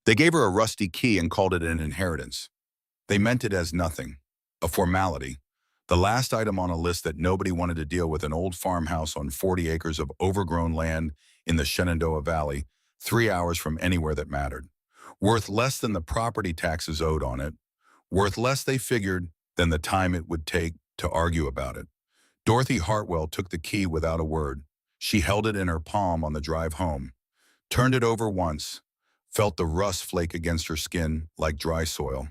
They gave her a rusty key and called it an inheritance. They meant it as nothing, a formality. The last item on a list that nobody wanted to deal with: an old farmhouse on 40 acres of overgrown land in the Shenandoah Valley, 3 hours from anywhere that mattered. Worth less than the property taxes owed on it, worth less, they figured, than the time it would take to argue about it. Dorothy Hartwell took the key without a word. She held it in her palm on the drive home, turned it over once, felt the rust flake against her skin like dry soil.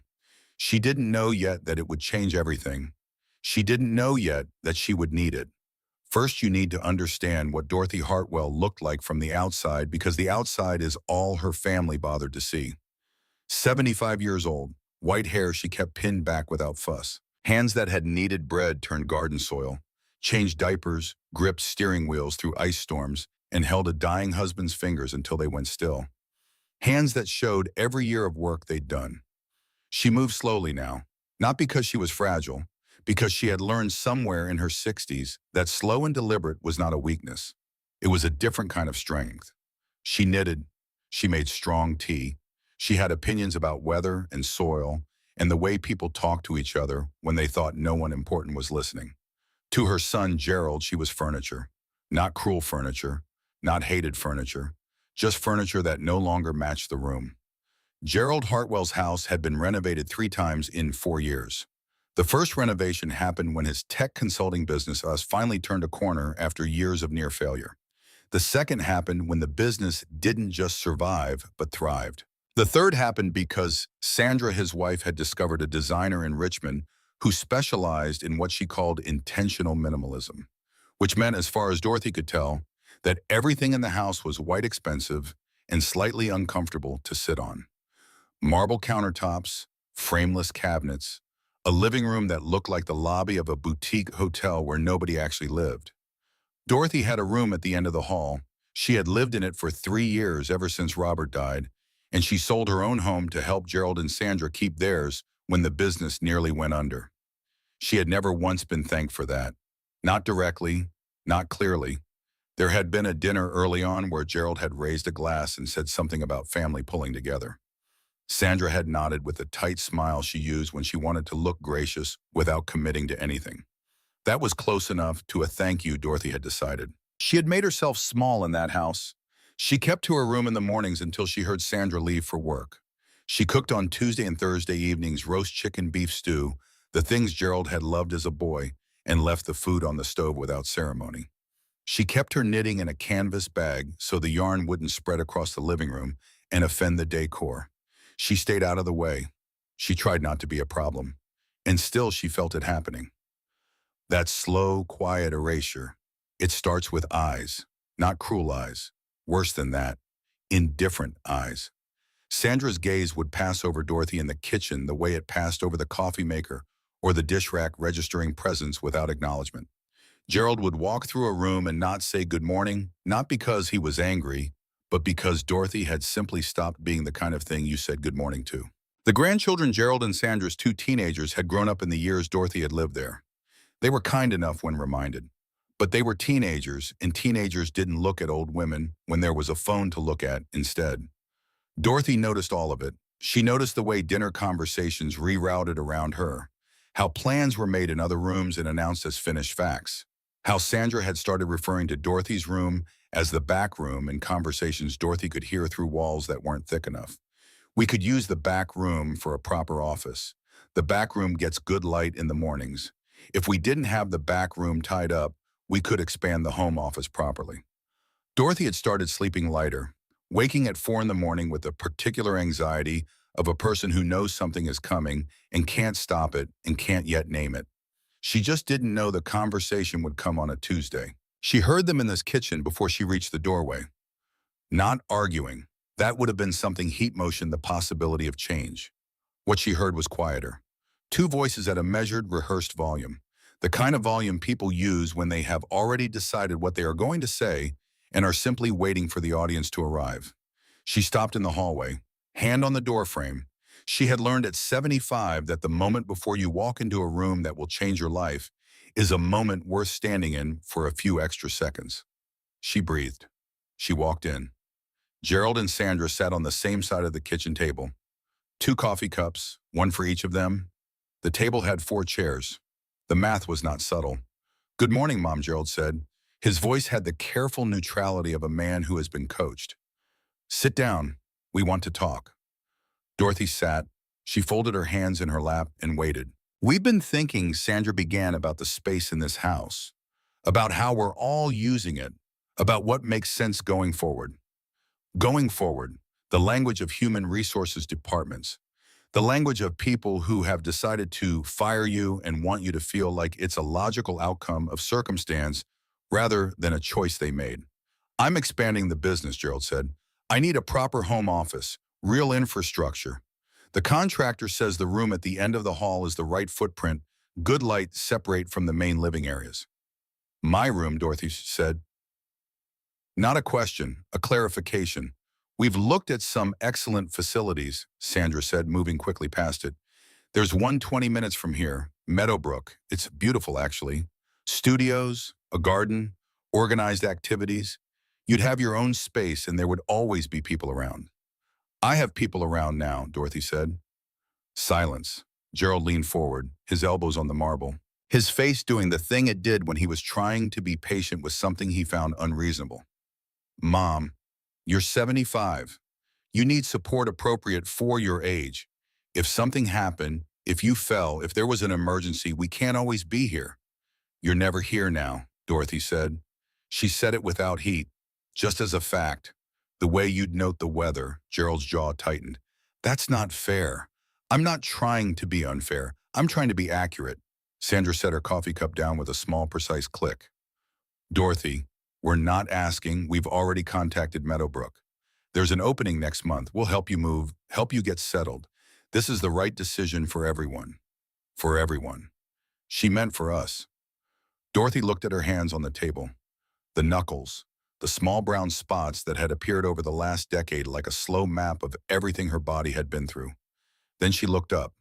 She didn't know yet that it would change everything. She didn't know yet that she would need it. First, you need to understand what Dorothy Hartwell looked like from the outside, because the outside is all her family bothered to see. 75 years old, white hair she kept pinned back without fuss. Hands that had kneaded bread turned garden soil, changed diapers, gripped steering wheels through ice storms, and held a dying husband's fingers until they went still. Hands that showed every year of work they'd done. She moved slowly now, not because she was fragile, because she had learned somewhere in her 60s that slow and deliberate was not a weakness. It was a different kind of strength. She knitted. She made strong tea. She had opinions about weather and soil and the way people talked to each other when they thought no one important was listening. To her son, Gerald, she was furniture. Not cruel furniture, not hated furniture, just furniture that no longer matched the room. Gerald Hartwell's house had been renovated 3 times in 4 years. The first renovation happened when his tech consulting business finally turned a corner after years of near failure. The second happened when the business didn't just survive, but thrived. The third happened because Sandra, his wife, had discovered a designer in Richmond who specialized in what she called intentional minimalism, which meant, as far as Dorothy could tell, that everything in the house was white, expensive, and slightly uncomfortable to sit on. Marble countertops, frameless cabinets, a living room that looked like the lobby of a boutique hotel where nobody actually lived. Dorothy had a room at the end of the hall. She had lived in it for 3 years, ever since Robert died, and she sold her own home to help Gerald and Sandra keep theirs when the business nearly went under. She had never once been thanked for that. Not directly, not clearly. There had been a dinner early on where Gerald had raised a glass and said something about family pulling together. Sandra had nodded with the tight smile she used when she wanted to look gracious without committing to anything. That was close enough to a thank you, Dorothy had decided. She had made herself small in that house. She kept to her room in the mornings until she heard Sandra leave for work. She cooked on Tuesday and Thursday evenings roast chicken, beef stew, the things Gerald had loved as a boy, and left the food on the stove without ceremony. She kept her knitting in a canvas bag so the yarn wouldn't spread across the living room and offend the decor. She stayed out of the way. She tried not to be a problem. And still she felt it happening. That slow, quiet erasure. It starts with eyes, not cruel eyes. Worse than that, indifferent eyes. Sandra's gaze would pass over Dorothy in the kitchen the way it passed over the coffee maker or the dish rack, registering presence without acknowledgement. Gerald would walk through a room and not say good morning, not because he was angry, but because Dorothy had simply stopped being the kind of thing you said good morning to. The grandchildren, Gerald and Sandra's 2 teenagers, had grown up in the years Dorothy had lived there. They were kind enough when reminded. But they were teenagers, and teenagers didn't look at old women when there was a phone to look at instead. Dorothy noticed all of it. She noticed the way dinner conversations rerouted around her, how plans were made in other rooms and announced as finished facts, how Sandra had started referring to Dorothy's room as the back room in conversations Dorothy could hear through walls that weren't thick enough. We could use the back room for a proper office. The back room gets good light in the mornings. If we didn't have the back room tied up, we could expand the home office properly. Dorothy had started sleeping lighter, waking at 4 in the morning with the particular anxiety of a person who knows something is coming and can't stop it and can't yet name it. She just didn't know the conversation would come on a Tuesday. She heard them in this kitchen before she reached the doorway. Not arguing. That would have been something heat motioned the possibility of change. What she heard was quieter. 2 voices at a measured, rehearsed volume. The kind of volume people use when they have already decided what they are going to say and are simply waiting for the audience to arrive. She stopped in the hallway, hand on the doorframe. She had learned at 75 that the moment before you walk into a room that will change your life is a moment worth standing in for a few extra seconds. She breathed. She walked in. Gerald and Sandra sat on the same side of the kitchen table. 2 coffee cups, one for each of them. The table had 4 chairs. The math was not subtle. "Good morning, Mom," Gerald said. His voice had the careful neutrality of a man who has been coached. "Sit down. We want to talk." Dorothy sat. She folded her hands in her lap and waited. "We've been thinking," Sandra began, "about the space in this house, about how we're all using it, about what makes sense going forward." Going forward, the language of human resources departments, the language of people who have decided to fire you and want you to feel like it's a logical outcome of circumstance rather than a choice they made. "I'm expanding the business," Gerald said. "I need a proper home office, real infrastructure. The contractor says the room at the end of the hall is the right footprint, good light separate from the main living areas." "My room," Dorothy said. "Not a question, a clarification. We've looked at some excellent facilities," Sandra said, moving quickly past it. "There's one 20 minutes from here, Meadowbrook. It's beautiful, actually. Studios, a garden, organized activities. You'd have your own space and there would always be people around." "I have people around now," Dorothy said. Silence. Gerald leaned forward, his elbows on the marble, his face doing the thing it did when he was trying to be patient with something he found unreasonable. "Mom, you're 75. You need support appropriate for your age. If something happened, if you fell, if there was an emergency, we can't always be here." "You're never here now," Dorothy said. She said it without heat, just as a fact. "The way you'd note the weather," Gerald's jaw tightened. "That's not fair. I'm not trying to be unfair. I'm trying to be accurate." Sandra set her coffee cup down with a small, precise click. "Dorothy, we're not asking. We've already contacted Meadowbrook. There's an opening next month. We'll help you move, help you get settled. This is the right decision for everyone." "For everyone." She meant for us. Dorothy looked at her hands on the table. The knuckles, the small brown spots that had appeared over the last decade like a slow map of everything her body had been through. Then she looked up.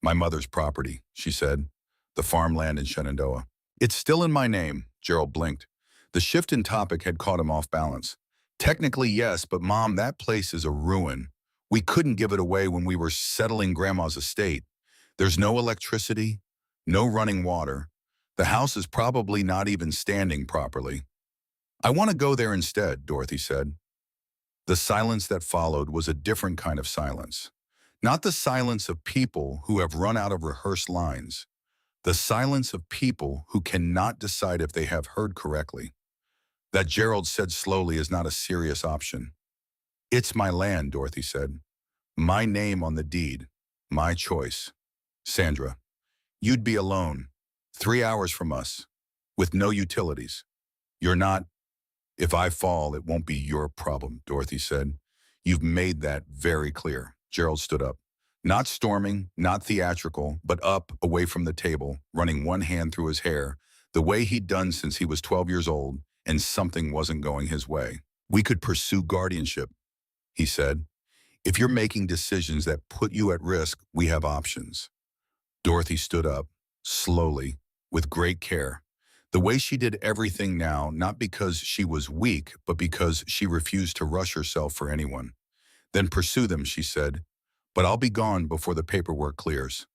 "My mother's property," she said. "The farmland in Shenandoah. It's still in my name," Gerald blinked. The shift in topic had caught him off balance. "Technically, yes, but Mom, that place is a ruin. We couldn't give it away when we were settling Grandma's estate. There's no electricity, no running water. The house is probably not even standing properly." "I want to go there instead," Dorothy said. The silence that followed was a different kind of silence. Not the silence of people who have run out of rehearsed lines. The silence of people who cannot decide if they have heard correctly. "That," Gerald said slowly, "is not a serious option." "It's my land," Dorothy said. "My name on the deed. My choice." "Sandra, you'd be alone, 3 hours from us, with no utilities. You're not—" "If I fall, it won't be your problem," Dorothy said. "You've made that very clear." Gerald stood up. Not storming, not theatrical, but up, away from the table, running one hand through his hair, the way he'd done since he was 12 years old, and something wasn't going his way. "We could pursue guardianship," he said. "If you're making decisions that put you at risk, we have options." Dorothy stood up, slowly, with great care. The way she did everything now, not because she was weak, but because she refused to rush herself for anyone. "Then pursue them," she said. "But I'll be gone before the paperwork clears."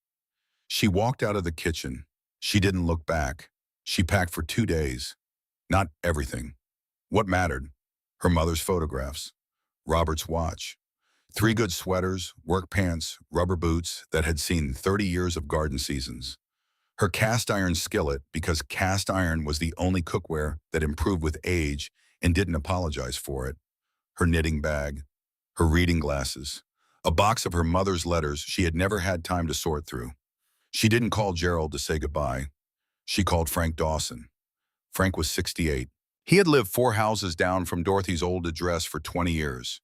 She walked out of the kitchen. She didn't look back. She packed for 2 days. Not everything. What mattered? Her mother's photographs. Robert's watch. 3 good sweaters, work pants, rubber boots that had seen 30 years of garden seasons. Her cast iron skillet, because cast iron was the only cookware that improved with age and didn't apologize for it. Her knitting bag. Her reading glasses. A box of her mother's letters she had never had time to sort through. She didn't call Gerald to say goodbye. She called Frank Dawson. Frank was 68. He had lived 4 houses down from Dorothy's old address for 20 years.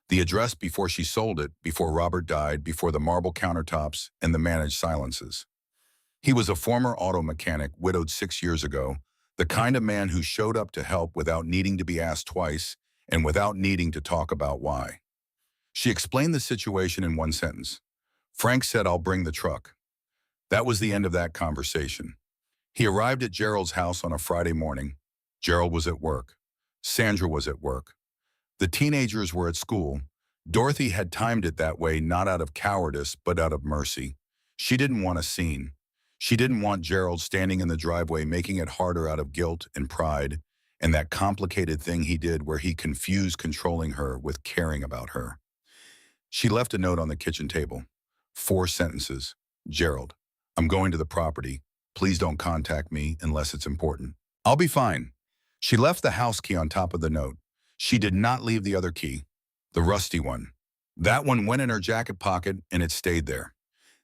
The address before she sold it, before Robert died, before the marble countertops and the managed silences. He was a former auto mechanic, widowed 6 years ago, the kind of man who showed up to help without needing to be asked twice and without needing to talk about why. She explained the situation in one sentence. Frank said, "I'll bring the truck." That was the end of that conversation. He arrived at Gerald's house on a Friday morning. Gerald was at work. Sandra was at work. The teenagers were at school. Dorothy had timed it that way not out of cowardice, but out of mercy. She didn't want a scene. She didn't want Gerald standing in the driveway making it harder out of guilt and pride, and that complicated thing he did where he confused controlling her with caring about her. She left a note on the kitchen table. 4 sentences. Gerald, I'm going to the property. Please don't contact me unless it's important. I'll be fine. She left the house key on top of the note. She did not leave the other key, the rusty one. That one went in her jacket pocket and it stayed there.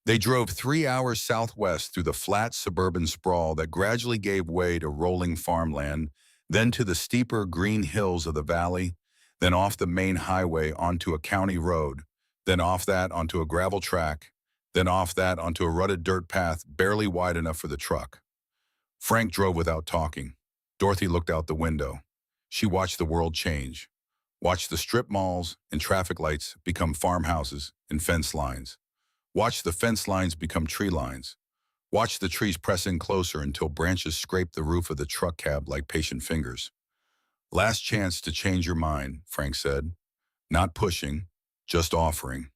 They drove 3 hours southwest through the flat suburban sprawl that gradually gave way to rolling farmland, then to the steeper green hills of the valley, then off the main highway onto a county road, then off that onto a gravel track, then off that onto a rutted dirt path barely wide enough for the truck. Frank drove without talking. Dorothy looked out the window. She watched the world change, watched the strip malls and traffic lights become farmhouses and fence lines, watched the fence lines become tree lines, watched the trees press in closer until branches scraped the roof of the truck cab like patient fingers. Last chance to change your mind, Frank said. Not pushing, just offering.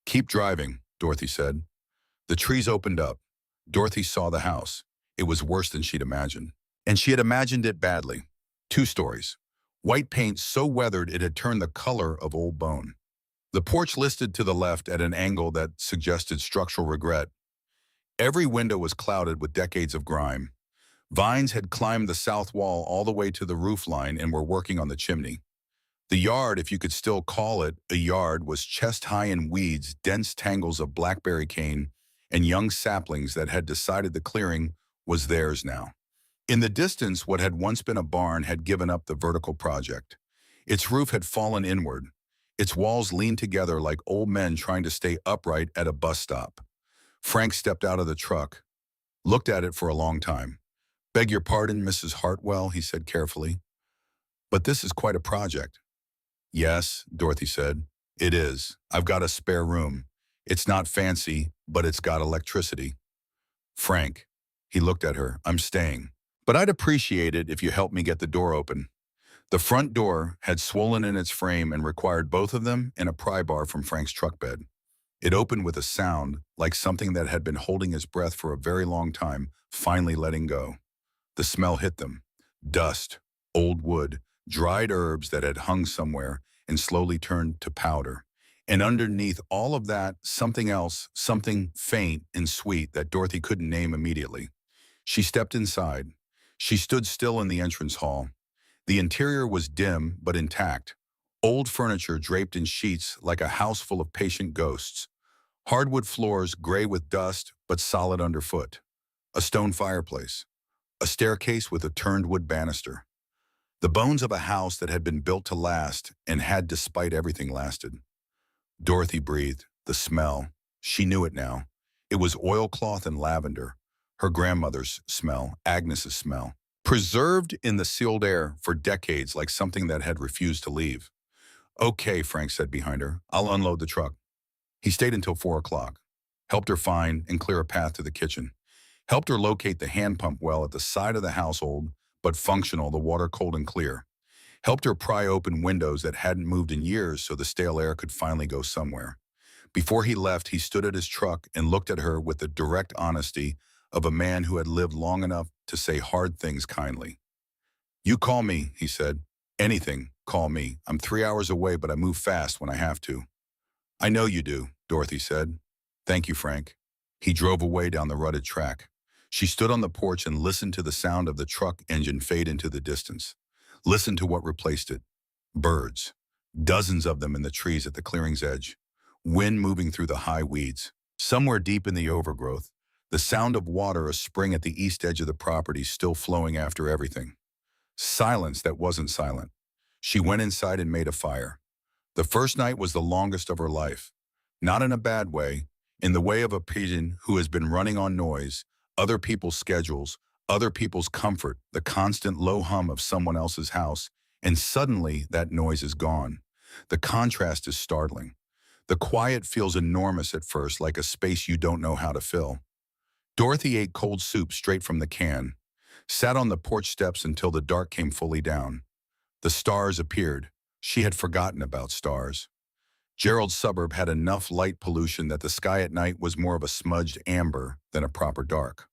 Keep driving, Dorothy said. The trees opened up. Dorothy saw the house. It was worse than she'd imagined. And she had imagined it badly. 2 stories. White paint so weathered it had turned the color of old bone. The porch listed to the left at an angle that suggested structural regret. Every window was clouded with decades of grime. Vines had climbed the south wall all the way to the roof line and were working on the chimney. The yard, if you could still call it a yard, was chest-high in weeds, dense tangles of blackberry cane, and young saplings that had decided the clearing was theirs now. In the distance, what had once been a barn had given up the vertical project. Its roof had fallen inward. Its walls leaned together like old men trying to stay upright at a bus stop. Frank stepped out of the truck, looked at it for a long time. Beg your pardon, Mrs. Hartwell, he said carefully. But this is quite a project. Yes, Dorothy said. It is. I've got a spare room. It's not fancy, but it's got electricity. Frank, he looked at her, I'm staying. But I'd appreciate it if you helped me get the door open. The front door had swollen in its frame and required both of them and a pry bar from Frank's truck bed. It opened with a sound like something that had been holding its breath for a very long time, finally letting go. The smell hit them. Dust, old wood, dried herbs that had hung somewhere and slowly turned to powder. And underneath all of that, something else, something faint and sweet that Dorothy couldn't name immediately. She stepped inside. She stood still in the entrance hall. The interior was dim but intact. Old furniture draped in sheets like a house full of patient ghosts. Hardwood floors gray with dust but solid underfoot. A stone fireplace. A staircase with a turned wood banister. The bones of a house that had been built to last and had, despite everything, lasted. Dorothy breathed. The smell. She knew it now. It was oilcloth and lavender. Her grandmother's smell, Agnes's smell, preserved in the sealed air for decades like something that had refused to leave. Okay, Frank said behind her. I'll unload the truck. He stayed until 4 o'clock. Helped her find and clear a path to the kitchen. Helped her locate the hand pump well at the side of the household, but functional, the water cold and clear. Helped her pry open windows that hadn't moved in years so the stale air could finally go somewhere. Before he left, he stood at his truck and looked at her with the direct honesty of a man who had lived long enough to say hard things kindly. You call me, he said. Anything, call me. I'm 3 hours away, but I move fast when I have to. I know you do, Dorothy said. Thank you, Frank. He drove away down the rutted track. She stood on the porch and listened to the sound of the truck engine fade into the distance. Listened to what replaced it. Birds. Dozens of them in the trees at the clearing's edge. Wind moving through the high weeds. Somewhere deep in the overgrowth, the sound of water, a spring at the east edge of the property still flowing after everything. Silence that wasn't silent. She went inside and made a fire. The first night was the longest of her life. Not in a bad way, in the way of a pigeon who has been running on noise, other people's schedules, other people's comfort, the constant low hum of someone else's house, and suddenly that noise is gone. The contrast is startling. The quiet feels enormous at first, like a space you don't know how to fill. Dorothy ate cold soup straight from the can, sat on the porch steps until the dark came fully down. The stars appeared, She had forgotten about stars. Gerald's suburb had enough light pollution that the sky at night was more of a smudged amber than a proper dark.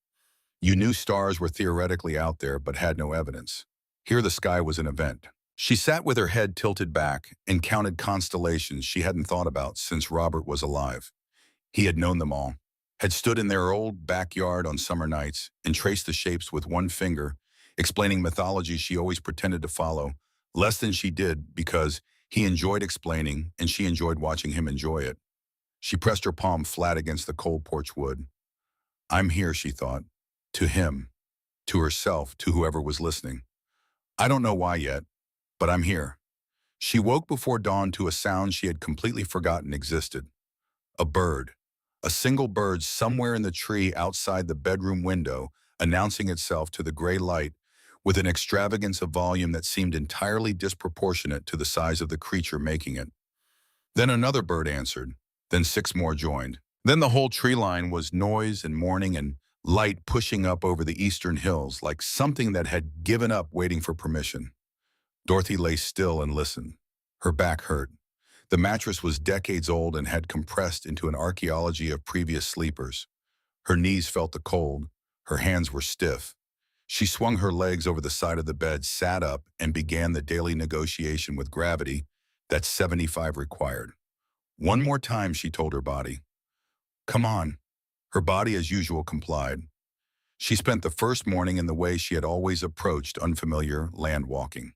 You knew stars were theoretically out there but had no evidence. Here the sky was an event. She sat with her head tilted back and counted constellations she hadn't thought about since Robert was alive. He had known them all, had stood in their old backyard on summer nights and traced the shapes with one finger, explaining mythology she always pretended to follow, less than she did because he enjoyed explaining and she enjoyed watching him enjoy it. She pressed her palm flat against the cold porch wood. I'm here, she thought. To him, to herself, to whoever was listening. I don't know why yet, but I'm here. She woke before dawn to a sound she had completely forgotten existed. A bird. A single bird somewhere in the tree outside the bedroom window, announcing itself to the gray light with an extravagance of volume that seemed entirely disproportionate to the size of the creature making it. Then another bird answered. Then 6 more joined. Then the whole tree line was noise and mourning and light pushing up over the eastern hills like something that had given up waiting for permission. Dorothy lay still and listened. Her back hurt. The mattress was decades old and had compressed into an archaeology of previous sleepers. Her knees felt the cold. Her hands were stiff. She swung her legs over the side of the bed, sat up, and began the daily negotiation with gravity that 75 required. One more time, she told her body. Come on. Her body, as usual, complied. She spent the first morning in the way she had always approached unfamiliar land walking,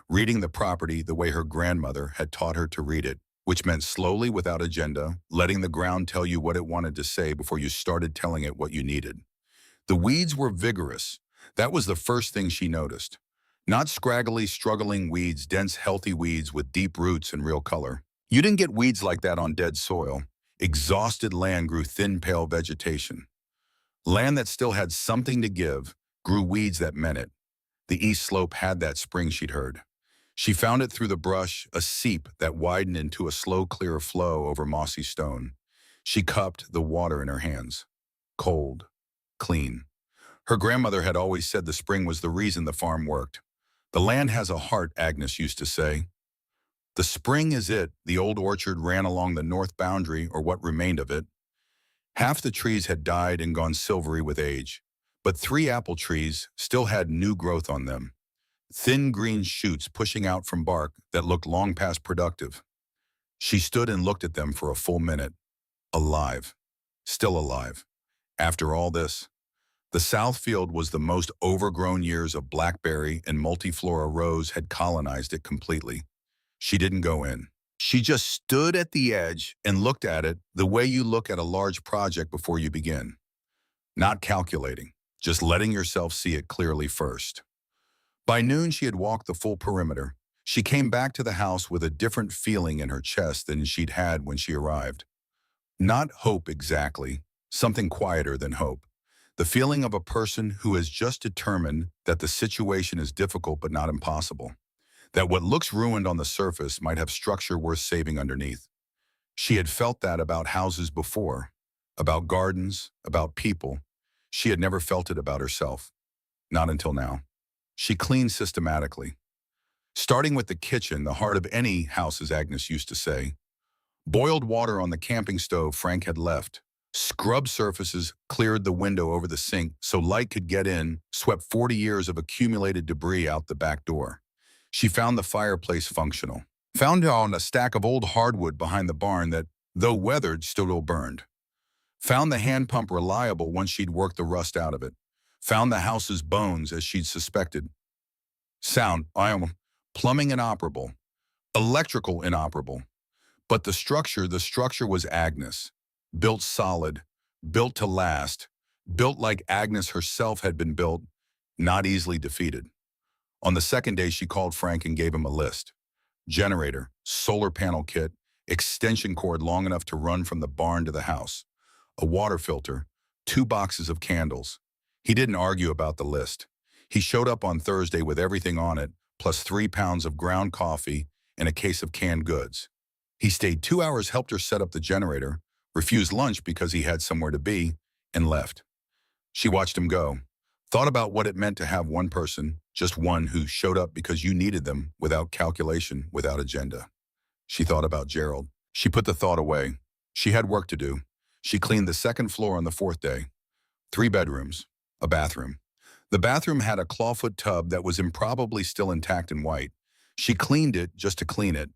reading the property the way her grandmother had taught her to read it, which meant slowly without agenda, letting the ground tell you what it wanted to say before you started telling it what you needed. The weeds were vigorous. That was the first thing she noticed. Not scraggly, struggling weeds, dense, healthy weeds with deep roots and real color. You didn't get weeds like that on dead soil. Exhausted land grew thin, pale vegetation. Land that still had something to give grew weeds that meant it. The east slope had that spring she'd heard. She found it through the brush, a seep that widened into a slow, clear flow over mossy stone. She cupped the water in her hands. Cold. Clean. Her grandmother had always said the spring was the reason the farm worked. The land has a heart, Agnes used to say. The spring is it. The old orchard ran along the north boundary, or what remained of it. Half the trees had died and gone silvery with age, but 3 apple trees still had new growth on them. Thin green shoots pushing out from bark that looked long past productive. She stood and looked at them for a full minute. Alive. Still alive. After all this, the south field was the most overgrown years of blackberry and multiflora rose had colonized it completely. She didn't go in. She just stood at the edge and looked at it the way you look at a large project before you begin. Not calculating, just letting yourself see it clearly first. By noon, she had walked the full perimeter. She came back to the house with a different feeling in her chest than she'd had when she arrived. Not hope exactly, something quieter than hope. The feeling of a person who has just determined that the situation is difficult but not impossible. That what looks ruined on the surface might have structure worth saving underneath. She had felt that about houses before, about gardens, about people. She had never felt it about herself. Not until now. She cleaned systematically. Starting with the kitchen, the heart of any house, as Agnes used to say. Boiled water on the camping stove Frank had left. Scrub surfaces cleared the window over the sink so light could get in, swept 40 years of accumulated debris out the back door. She found the fireplace functional. Found on a stack of old hardwood behind the barn that, though weathered, still burned. Found the hand pump reliable once she'd worked the rust out of it. Found the house's bones as she'd suspected. Sound, plumbing inoperable. Electrical inoperable. But the structure was Agnes. Built solid, built to last, built like Agnes herself had been built, not easily defeated. On the second day, she called Frank and gave him a list. Generator, solar panel kit, extension cord long enough to run from the barn to the house, a water filter, 2 boxes of candles. He didn't argue about the list. He showed up on Thursday with everything on it, plus 3 pounds of ground coffee and a case of canned goods. He stayed 2 hours, helped her set up the generator, refused lunch because he had somewhere to be, and left. She watched him go, thought about what it meant to have one person, just one who showed up because you needed them without calculation, without agenda. She thought about Gerald. She put the thought away. She had work to do. She cleaned the second floor on the fourth day. 3 bedrooms, a bathroom. The bathroom had a clawfoot tub that was improbably still intact and white. She cleaned it just to clean it,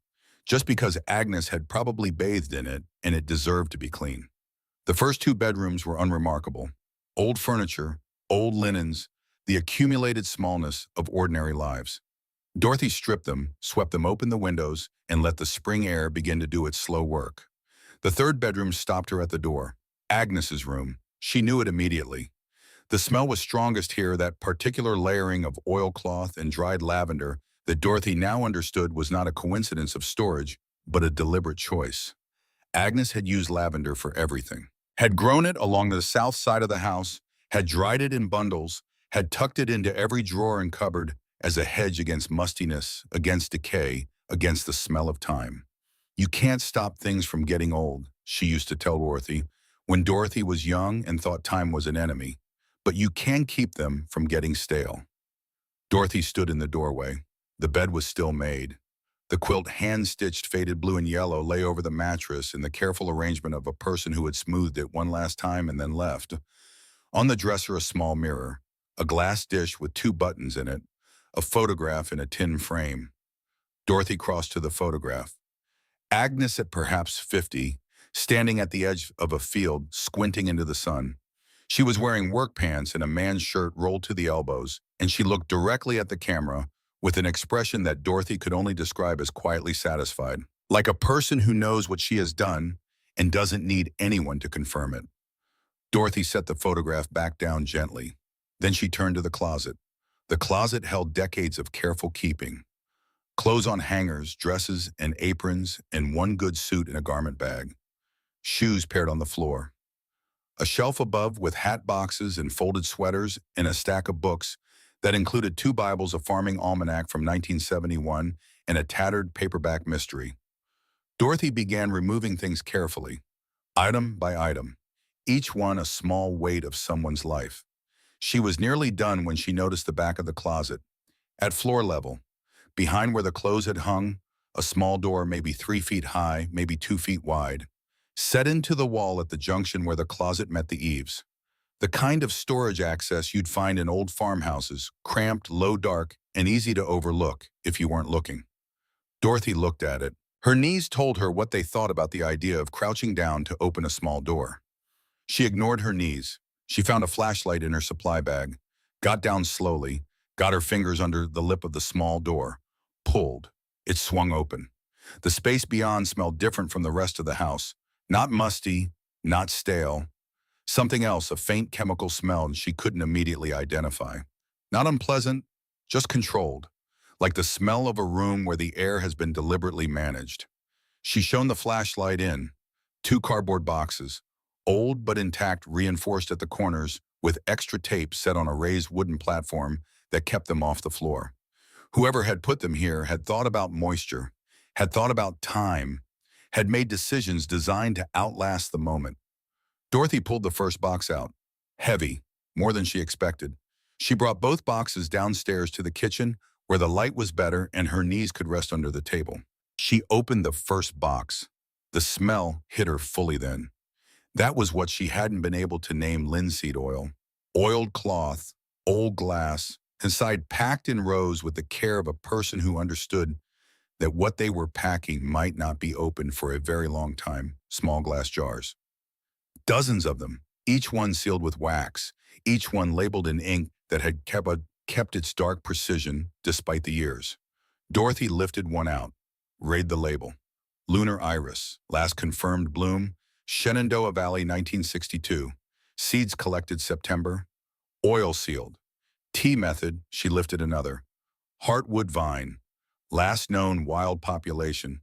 just because Agnes had probably bathed in it and it deserved to be clean. The first 2 bedrooms were unremarkable. Old furniture, old linens, the accumulated smallness of ordinary lives. Dorothy stripped them, swept them open the windows, and let the spring air begin to do its slow work. The third bedroom stopped her at the door. Agnes's room. She knew it immediately. The smell was strongest here, that particular layering of oilcloth and dried lavender that Dorothy now understood was not a coincidence of storage, but a deliberate choice. Agnes had used lavender for everything. Had grown it along the south side of the house, had dried it in bundles, had tucked it into every drawer and cupboard as a hedge against mustiness, against decay, against the smell of time. You can't stop things from getting old, she used to tell Dorothy, when Dorothy was young and thought time was an enemy. But you can keep them from getting stale. Dorothy stood in the doorway. The bed was still made. The quilt, hand-stitched, faded blue and yellow, lay over the mattress in the careful arrangement of a person who had smoothed it one last time and then left. On the dresser, a small mirror, a glass dish with 2 buttons in it, a photograph in a tin frame. Dorothy crossed to the photograph. Agnes, at perhaps 50, standing at the edge of a field, squinting into the sun. She was wearing work pants and a man's shirt rolled to the elbows, and she looked directly at the camera with an expression that Dorothy could only describe as quietly satisfied, like a person who knows what she has done and doesn't need anyone to confirm it. Dorothy set the photograph back down gently. Then she turned to the closet. The closet held decades of careful keeping. Clothes on hangers, dresses and aprons, and 1 good suit in a garment bag. Shoes paired on the floor. A shelf above with hat boxes and folded sweaters and a stack of books that included 2 Bibles, a farming almanac from 1971, and a tattered paperback mystery. Dorothy began removing things carefully, item by item, each one a small weight of someone's life. She was nearly done when she noticed the back of the closet. At floor level, behind where the clothes had hung, a small door maybe 3 feet high, maybe 2 feet wide, set into the wall at the junction where the closet met the eaves. The kind of storage access you'd find in old farmhouses, cramped, low, dark, and easy to overlook if you weren't looking. Dorothy looked at it. Her knees told her what they thought about the idea of crouching down to open a small door. She ignored her knees. She found a flashlight in her supply bag, got down slowly, got her fingers under the lip of the small door, pulled. It swung open. The space beyond smelled different from the rest of the house. Not musty, not stale. Something else, a faint chemical smell she couldn't immediately identify. Not unpleasant, just controlled, like the smell of a room where the air has been deliberately managed. She shone the flashlight in. 2 cardboard boxes, old but intact, reinforced at the corners with extra tape set on a raised wooden platform that kept them off the floor. Whoever had put them here had thought about moisture, had thought about time, had made decisions designed to outlast the moment. Dorothy pulled the first box out. Heavy, more than she expected. She brought both boxes downstairs to the kitchen where the light was better and her knees could rest under the table. She opened the first box. The smell hit her fully then. That was what she hadn't been able to name: linseed oil. Oiled cloth, old glass, inside packed in rows with the care of a person who understood that what they were packing might not be opened for a very long time. Small glass jars. Dozens of them, each one sealed with wax, each one labeled in ink that had kept its dark precision despite the years. Dorothy lifted one out, read the label. Lunar Iris, last confirmed bloom, Shenandoah Valley 1962. Seeds collected September. Oil sealed. Tea method, she lifted another. Heartwood vine, last known wild population,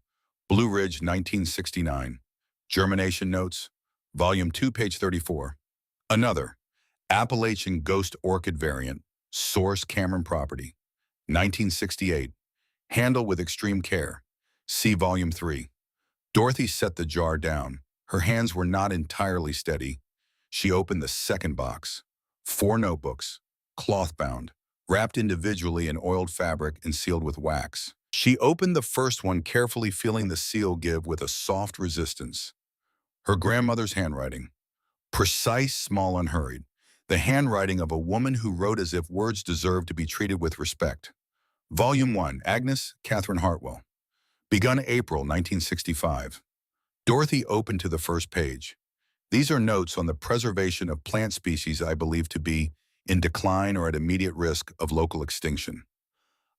Blue Ridge 1969. Germination notes, Volume 2, page 34. Another, Appalachian Ghost Orchid variant, source Cameron property, 1968. Handle with extreme care. See Volume 3. Dorothy set the jar down. Her hands were not entirely steady. She opened the second box. 4 notebooks, cloth-bound, wrapped individually in oiled fabric and sealed with wax. She opened the first one, carefully feeling the seal give with a soft resistance. Her grandmother's handwriting. Precise, small, unhurried. The handwriting of a woman who wrote as if words deserved to be treated with respect. Volume 1, Agnes Catherine Hartwell. Begun April 1965. Dorothy opened to the first page. These are notes on the preservation of plant species I believe to be in decline or at immediate risk of local extinction.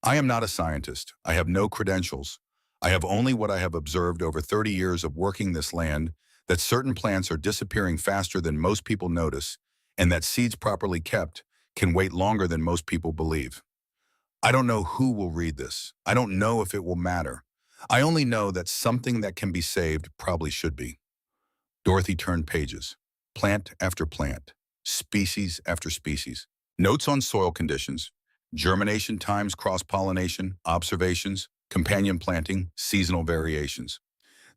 I am not a scientist. I have no credentials. I have only what I have observed over 30 years of working this land, that certain plants are disappearing faster than most people notice, and that seeds properly kept can wait longer than most people believe. I don't know who will read this. I don't know if it will matter. I only know that something that can be saved probably should be. Dorothy turned pages. Plant after plant. Species after species. Notes on soil conditions. Germination times, cross-pollination, observations, companion planting, seasonal variations.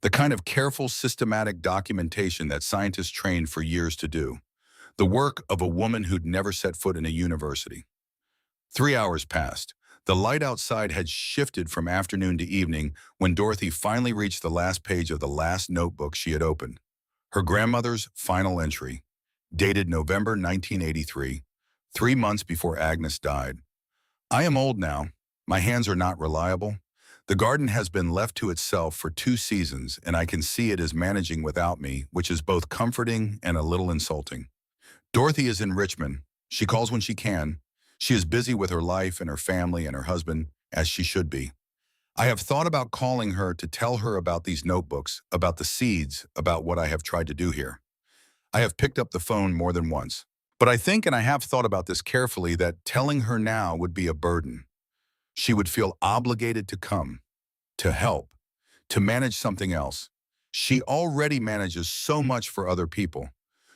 The kind of careful, systematic documentation that scientists trained for years to do. The work of a woman who'd never set foot in a university. 3 hours passed. The light outside had shifted from afternoon to evening when Dorothy finally reached the last page of the last notebook she had opened. Her grandmother's final entry, dated November 1983, 3 months before Agnes died. I am old now. My hands are not reliable. The garden has been left to itself for 2 seasons, and I can see it is managing without me, which is both comforting and a little insulting. Dorothy is in Richmond. She calls when she can. She is busy with her life and her family and her husband, as she should be. I have thought about calling her to tell her about these notebooks, about the seeds, about what I have tried to do here. I have picked up the phone more than once. But I think, and I have thought about this carefully, that telling her now would be a burden. She would feel obligated to come, to help, to manage something else. She already manages so much for other people.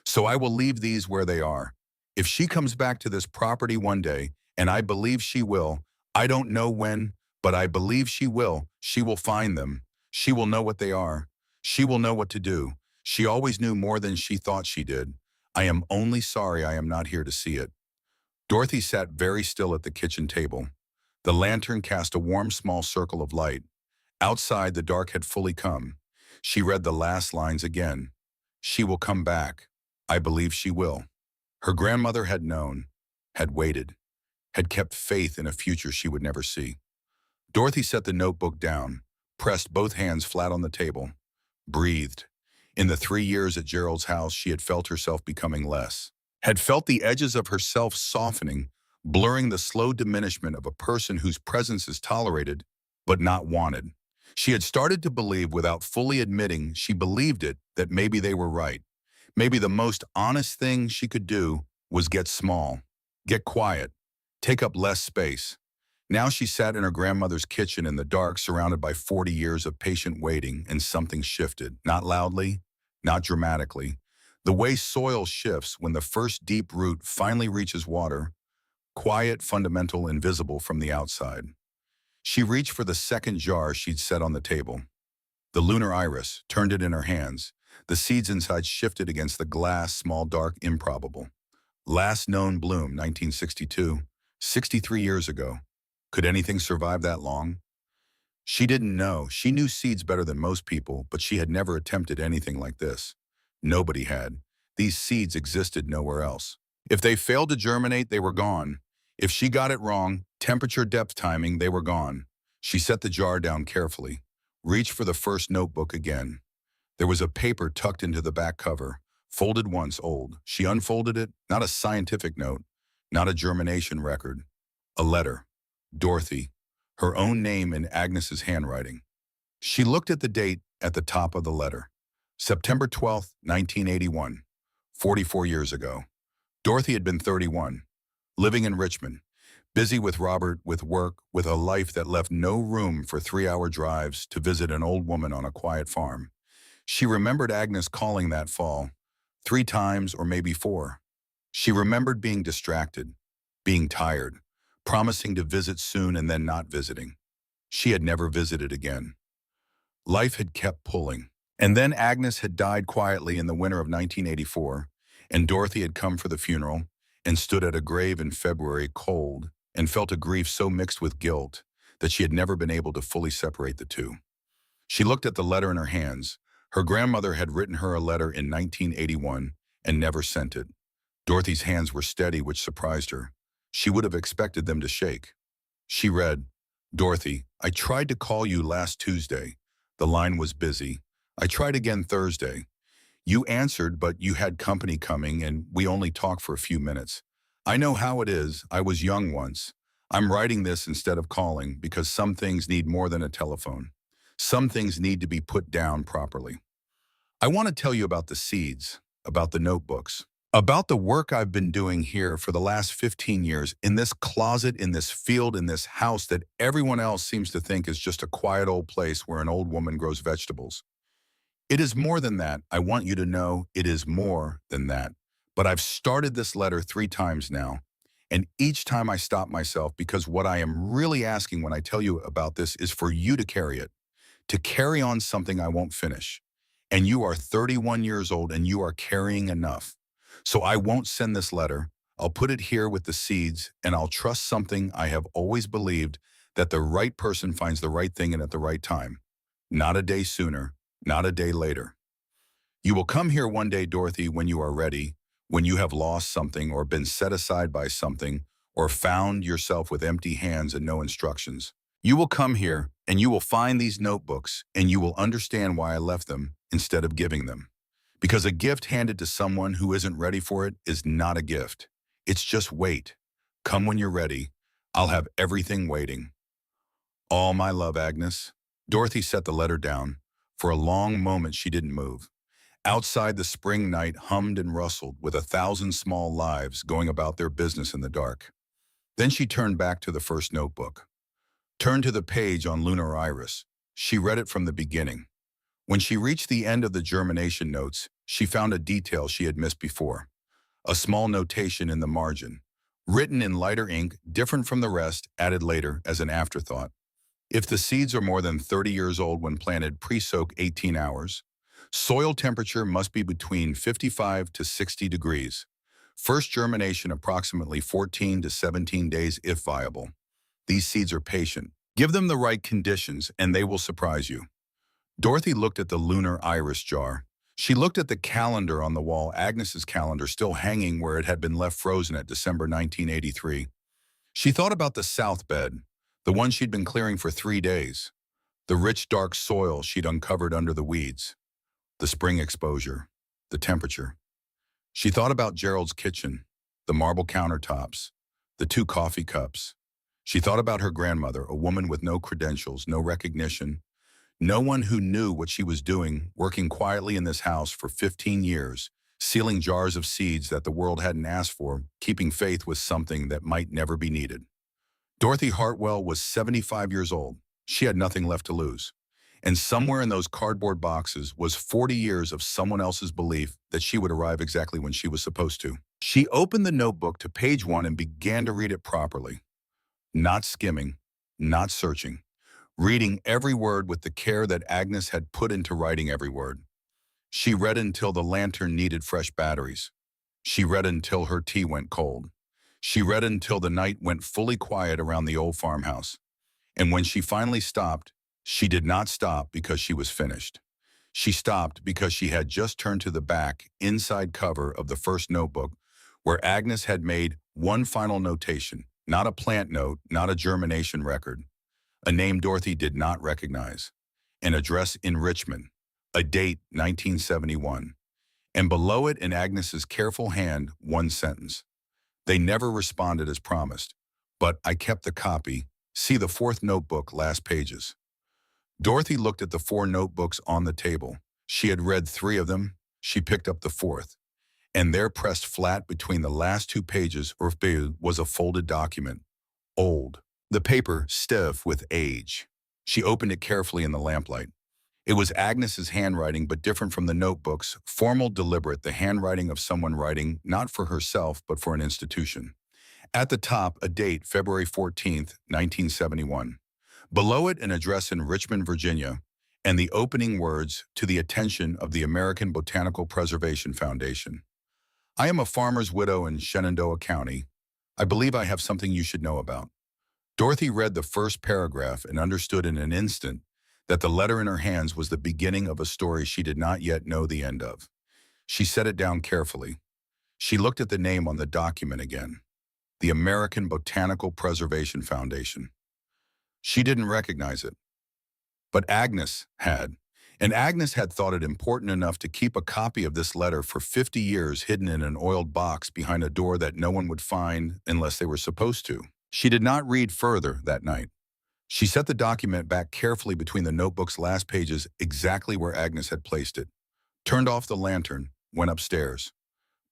So I will leave these where they are. If she comes back to this property one day, and I believe she will, I don't know when, but I believe she will find them. She will know what they are. She will know what to do. She always knew more than she thought she did. I am only sorry I am not here to see it. Dorothy sat very still at the kitchen table. The lantern cast a warm small circle of light. Outside, the dark had fully come. She read the last lines again. She will come back. I believe she will. Her grandmother had known, had waited, had kept faith in a future she would never see. Dorothy set the notebook down, pressed both hands flat on the table, breathed. In the 3 years at Gerald's house, she had felt herself becoming less, had felt the edges of herself softening, blurring the slow diminishment of a person whose presence is tolerated but not wanted. She had started to believe, without fully admitting she believed it, that maybe they were right. Maybe the most honest thing she could do was get small, get quiet, take up less space. Now she sat in her grandmother's kitchen in the dark, surrounded by 40 years of patient waiting, and something shifted, not loudly, not dramatically. The way soil shifts when the first deep root finally reaches water, quiet, fundamental, invisible from the outside. She reached for the second jar she'd set on the table. The lunar iris, turned it in her hands. The seeds inside shifted against the glass, small, dark, improbable. Last known bloom, 1962, 63 years ago. Could anything survive that long? She didn't know. She knew seeds better than most people, but she had never attempted anything like this. Nobody had. These seeds existed nowhere else. If they failed to germinate, they were gone. If she got it wrong, temperature, depth, timing, they were gone. She set the jar down carefully, reached for the first notebook again. There was a paper tucked into the back cover, folded once, old. She unfolded it, not a scientific note, not a germination record. A letter. Dorothy. Her own name in Agnes's handwriting. She looked at the date at the top of the letter. September 12th, 1981. 44 years ago. Dorothy had been 31, living in Richmond, busy with Robert, with work, with a life that left no room for 3-hour drives to visit an old woman on a quiet farm. She remembered Agnes calling that fall, 3 times or maybe 4. She remembered being distracted, being tired, promising to visit soon and then not visiting. She had never visited again. Life had kept pulling. And then Agnes had died quietly in the winter of 1984, and Dorothy had come for the funeral and stood at a grave in February, cold, and felt a grief so mixed with guilt that she had never been able to fully separate the two. She looked at the letter in her hands. Her grandmother had written her a letter in 1981 and never sent it. Dorothy's hands were steady, which surprised her. She would have expected them to shake. She read, "Dorothy, I tried to call you last Tuesday. The line was busy. I tried again Thursday. You answered, but you had company coming and we only talked for a few minutes. I know how it is. I was young once. I'm writing this instead of calling because some things need more than a telephone. Some things need to be put down properly. I want to tell you about the seeds, about the notebooks, about the work I've been doing here for the last 15 years in this closet, in this field, in this house that everyone else seems to think is just a quiet old place where an old woman grows vegetables. It is more than that. I want you to know it is more than that. But I've started this letter 3 times now, and each time I stop myself because what I am really asking when I tell you about this is for you to carry on something I won't finish. And you are 31 years old and you are carrying enough. So I won't send this letter. I'll put it here with the seeds and I'll trust something I have always believed, that the right person finds the right thing and at the right time. Not a day sooner, not a day later. You will come here one day, Dorothy, when you are ready, when you have lost something or been set aside by something or found yourself with empty hands and no instructions. You will come here and you will find these notebooks and you will understand why I left them instead of giving them. Because a gift handed to someone who isn't ready for it is not a gift. It's just wait. Come when you're ready. I'll have everything waiting. All my love, Agnes. Dorothy set the letter down. For a long moment she didn't move. Outside, the spring night hummed and rustled with 1,000 small lives going about their business in the dark. Then she turned back to the first notebook. Turned to the page on lunar iris. She read it from the beginning. When she reached the end of the germination notes, she found a detail she had missed before. A small notation in the margin, written in lighter ink, different from the rest, added later as an afterthought. If the seeds are more than 30 years old when planted, pre-soak 18 hours. Soil temperature must be between 55 to 60 degrees. First germination approximately 14 to 17 days if viable. These seeds are patient. Give them the right conditions and they will surprise you. Dorothy looked at the lunar iris jar. She looked at the calendar on the wall, Agnes's calendar still hanging where it had been left frozen at December 1983. She thought about the south bed, the one she'd been clearing for 3 days, the rich dark soil she'd uncovered under the weeds, the spring exposure, the temperature. She thought about Gerald's kitchen, the marble countertops, the 2 coffee cups. She thought about her grandmother, a woman with no credentials, no recognition, no one who knew what she was doing, working quietly in this house for 15 years, sealing jars of seeds that the world hadn't asked for, keeping faith with something that might never be needed. Dorothy Hartwell was 75 years old. She had nothing left to lose. And somewhere in those cardboard boxes was 40 years of someone else's belief that she would arrive exactly when she was supposed to. She opened the notebook to page 1 and began to read it properly. Not skimming, not searching. Reading every word with the care that Agnes had put into writing every word. She read until the lantern needed fresh batteries. She read until her tea went cold. She read until the night went fully quiet around the old farmhouse. And when she finally stopped, she did not stop because she was finished. She stopped because she had just turned to the back, inside cover of the first notebook, where Agnes had made one final notation, not a plant note, not a germination record. A name Dorothy did not recognize, an address in Richmond, a date 1971, and below it in Agnes's careful hand, one sentence. They never responded as promised, but I kept the copy. See the 4th notebook, last pages. Dorothy looked at the 4 notebooks on the table. She had read 3 of them. She picked up the 4th, and there pressed flat between the last 2 pages was a folded document, old. The paper stiff with age. She opened it carefully in the lamplight. It was Agnes's handwriting, but different from the notebooks, formal, deliberate, the handwriting of someone writing not for herself, but for an institution. At the top, a date, February 14th, 1971. Below it, an address in Richmond, Virginia, and the opening words, to the attention of the American Botanical Preservation Foundation. I am a farmer's widow in Shenandoah County. I believe I have something you should know about. Dorothy read the first paragraph and understood in an instant that the letter in her hands was the beginning of a story she did not yet know the end of. She set it down carefully. She looked at the name on the document again, the American Botanical Preservation Foundation. She didn't recognize it, but Agnes had. And Agnes had thought it important enough to keep a copy of this letter for 50 years hidden in an oiled box behind a door that no one would find unless they were supposed to. She did not read further that night. She set the document back carefully between the notebook's last pages exactly where Agnes had placed it, turned off the lantern, went upstairs.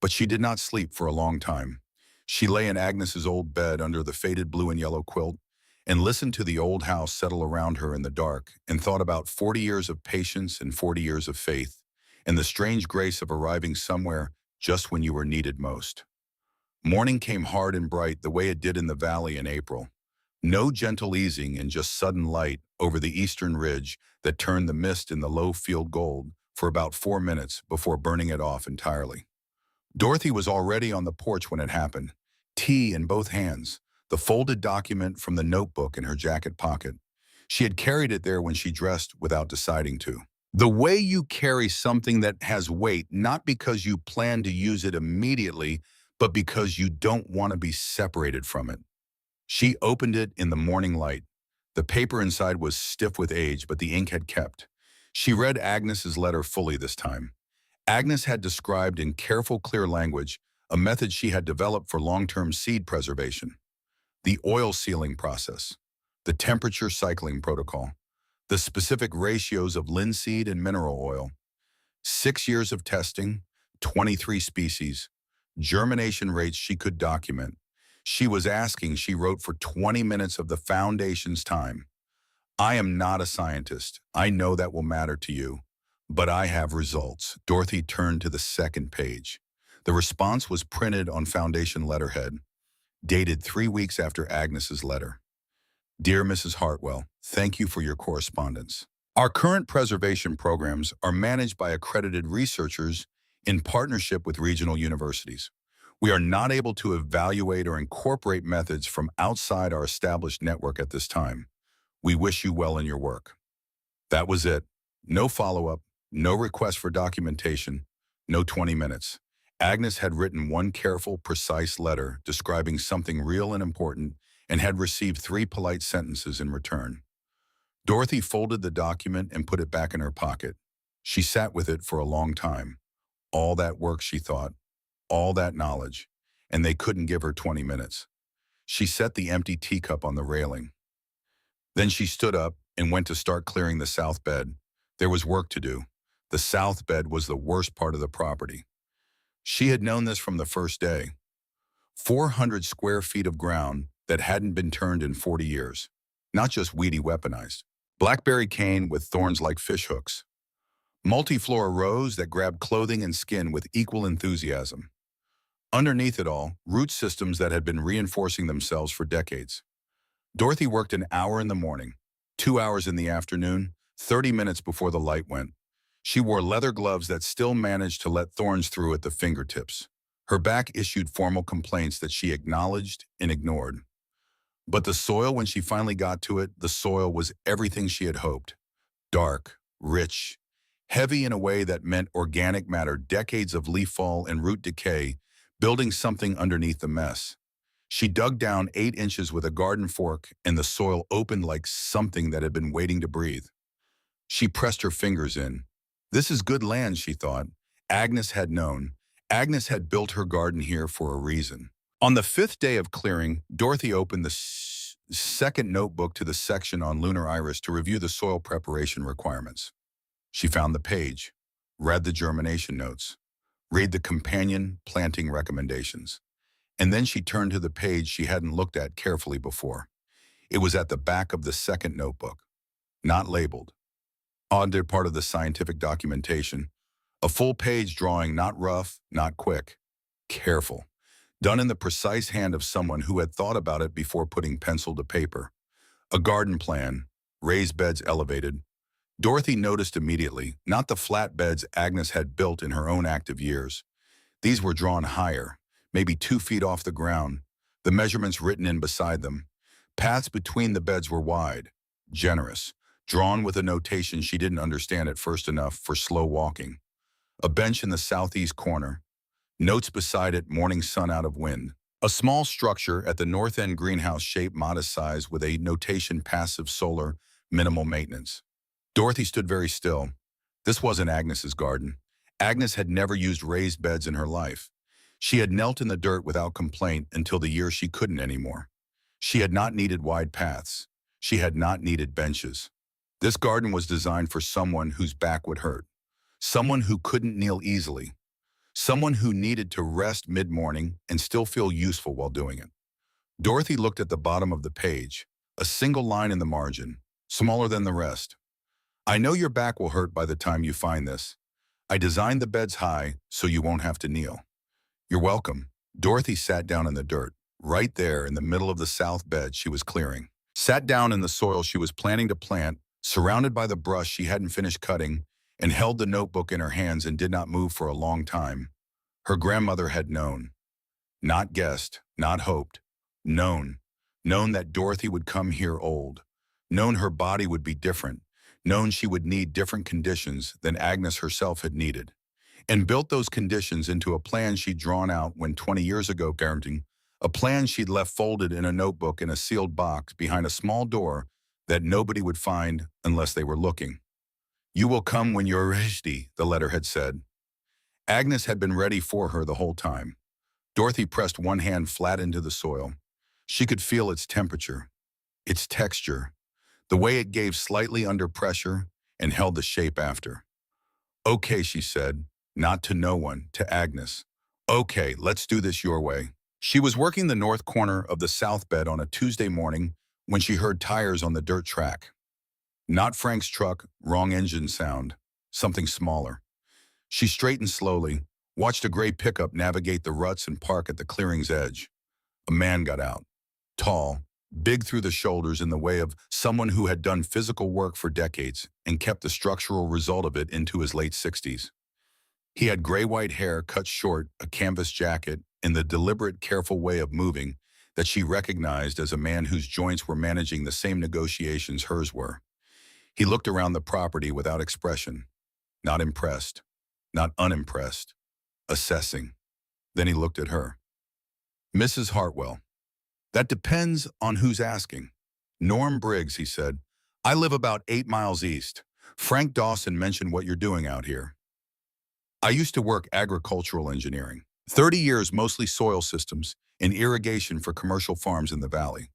But she did not sleep for a long time. She lay in Agnes's old bed under the faded blue and yellow quilt and listened to the old house settle around her in the dark and thought about 40 years of patience and 40 years of faith and the strange grace of arriving somewhere just when you were needed most. Morning came hard and bright the way it did in the valley in April. No gentle easing and just sudden light over the eastern ridge that turned the mist in the low field gold for about 4 minutes before burning it off entirely. Dorothy was already on the porch when it happened, tea in both hands, the folded document from the notebook in her jacket pocket. She had carried it there when she dressed without deciding to. The way you carry something that has weight, not because you plan to use it immediately, but because you don't want to be separated from it. She opened it in the morning light. The paper inside was stiff with age, but the ink had kept. She read Agnes's letter fully this time. Agnes had described in careful, clear language a method she had developed for long-term seed preservation. The oil sealing process, the temperature cycling protocol, the specific ratios of linseed and mineral oil, 6 years of testing, 23 species, germination rates she could document. She wrote for 20 minutes of the foundation's time. I am not a scientist. I know that will matter to you. But I have results. Dorothy turned to the second page. The response was printed on foundation letterhead, dated 3 weeks after Agnes's letter. Dear Mrs. Hartwell, thank you for your correspondence. Our current preservation programs are managed by accredited researchers in partnership with regional universities. We are not able to evaluate or incorporate methods from outside our established network at this time. We wish you well in your work. That was it. No follow-up, no request for documentation, no 20 minutes. Agnes had written one careful, precise letter describing something real and important and had received 3 polite sentences in return. Dorothy folded the document and put it back in her pocket. She sat with it for a long time. All that work, she thought, all that knowledge, and they couldn't give her 20 minutes. She set the empty teacup on the railing. Then she stood up and went to start clearing the south bed. There was work to do. The south bed was the worst part of the property. She had known this from the first day. 400 square feet of ground that hadn't been turned in 40 years. Not just weedy weaponized. Blackberry cane with thorns like fishhooks. Multi-floor rows that grabbed clothing and skin with equal enthusiasm. Underneath it all, root systems that had been reinforcing themselves for decades. Dorothy worked an hour in the morning, 2 hours in the afternoon, 30 minutes before the light went. She wore leather gloves that still managed to let thorns through at the fingertips. Her back issued formal complaints that she acknowledged and ignored. But the soil, when she finally got to it, the soil was everything she had hoped. Dark, rich, heavy in a way that meant organic matter, decades of leaf fall and root decay, building something underneath the mess. She dug down 8 inches with a garden fork, and the soil opened like something that had been waiting to breathe. She pressed her fingers in. This is good land, she thought. Agnes had known. Agnes had built her garden here for a reason. On the 5th day of clearing, Dorothy opened the second notebook to the section on lunar iris to review the soil preparation requirements. She found the page, read the germination notes, read the companion planting recommendations. And then she turned to the page she hadn't looked at carefully before. It was at the back of the second notebook, not labeled. Odd part of the scientific documentation, a full page drawing, not rough, not quick, careful, done in the precise hand of someone who had thought about it before putting pencil to paper. A garden plan, raised beds elevated. Dorothy noticed immediately, not the flat beds Agnes had built in her own active years. These were drawn higher, maybe 2 feet off the ground, the measurements written in beside them. Paths between the beds were wide, generous, drawn with a notation she didn't understand at first enough for slow walking. A bench in the southeast corner, notes beside it, morning sun out of wind. A small structure at the north end, greenhouse shape, modest size, with a notation passive solar, minimal maintenance. Dorothy stood very still. This wasn't Agnes's garden. Agnes had never used raised beds in her life. She had knelt in the dirt without complaint until the year she couldn't anymore. She had not needed wide paths. She had not needed benches. This garden was designed for someone whose back would hurt, someone who couldn't kneel easily, someone who needed to rest mid-morning and still feel useful while doing it. Dorothy looked at the bottom of the page, a single line in the margin, smaller than the rest. I know your back will hurt by the time you find this. I designed the beds high so you won't have to kneel. You're welcome. Dorothy sat down in the dirt, right there in the middle of the south bed she was clearing. Sat down in the soil she was planning to plant, surrounded by the brush she hadn't finished cutting, and held the notebook in her hands and did not move for a long time. Her grandmother had known. Not guessed, not hoped. Known. Known that Dorothy would come here old. Known her body would be different. Known she would need different conditions than Agnes herself had needed. And built those conditions into a plan she'd drawn out when 20 years ago, parenting, a plan she'd left folded in a notebook in a sealed box behind a small door that nobody would find unless they were looking. You will come when you're ready, the letter had said. Agnes had been ready for her the whole time. Dorothy pressed one hand flat into the soil. She could feel its temperature, its texture, the way it gave slightly under pressure and held the shape after. Okay, she said, not to no one, to Agnes. Okay, let's do this your way. She was working the north corner of the south bed on a Tuesday morning when she heard tires on the dirt track. Not Frank's truck, wrong engine sound, something smaller. She straightened slowly, watched a gray pickup navigate the ruts and park at the clearing's edge. A man got out, tall, big through the shoulders, in the way of someone who had done physical work for decades and kept the structural result of it into his late 60s. He had gray-white hair cut short, a canvas jacket, and the deliberate, careful way of moving that she recognized as a man whose joints were managing the same negotiations hers were. He looked around the property without expression, not impressed, not unimpressed, assessing. Then he looked at her. Mrs. Hartwell. That depends on who's asking. Norm Briggs, he said. I live about 8 miles east. Frank Dawson mentioned what you're doing out here. I used to work agricultural engineering. 30 years, mostly soil systems and irrigation for commercial farms in the valley.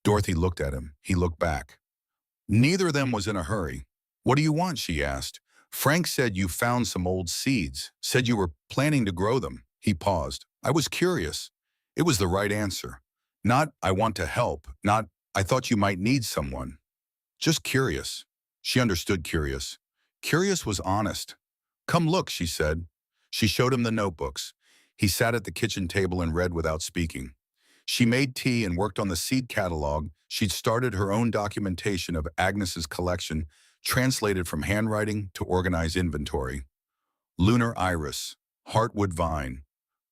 Dorothy looked at him. He looked back. Neither of them was in a hurry. What do you want, she asked. Frank said you found some old seeds, said you were planning to grow them. He paused. I was curious. It was the right answer. Not, I want to help. Not, I thought you might need someone. Just curious. She understood curious. Curious was honest. Come look, she said. She showed him the notebooks. He sat at the kitchen table and read without speaking. She made tea and worked on the seed catalog. She'd started her own documentation of Agnes's collection, translated from handwriting to organized inventory. Lunar iris, heartwood vine,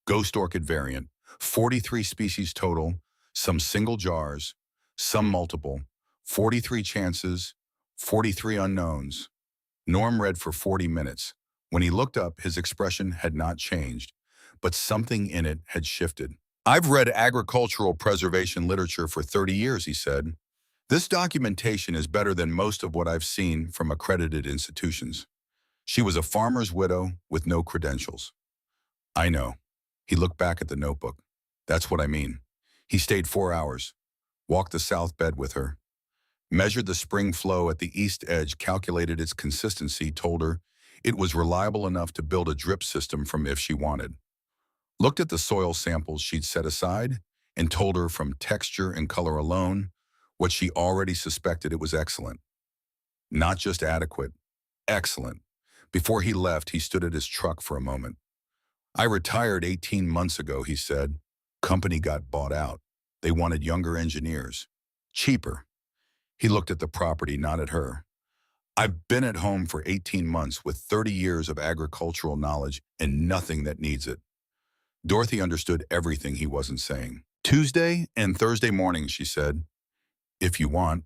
ghost orchid variant, 43 species total, some single jars, some multiple, 43 chances, 43 unknowns. Norm read for 40 minutes. When he looked up, his expression had not changed, but something in it had shifted. I've read agricultural preservation literature for 30 years, he said. This documentation is better than most of what I've seen from accredited institutions. She was a farmer's widow with no credentials. I know. He looked back at the notebook. That's what I mean. He stayed 4 hours, walked the south bed with her, measured the spring flow at the east edge, calculated its consistency, told her it was reliable enough to build a drip system from if she wanted. Looked at the soil samples she'd set aside and told her from texture and color alone what she already suspected: it was excellent. Not just adequate, excellent. Before he left, he stood at his truck for a moment. I retired 18 months ago, he said. Company got bought out. They wanted younger engineers. Cheaper. He looked at the property, not at her. I've been at home for 18 months with 30 years of agricultural knowledge and nothing that needs it. Dorothy understood everything he wasn't saying. Tuesday and Thursday mornings, she said, if you want.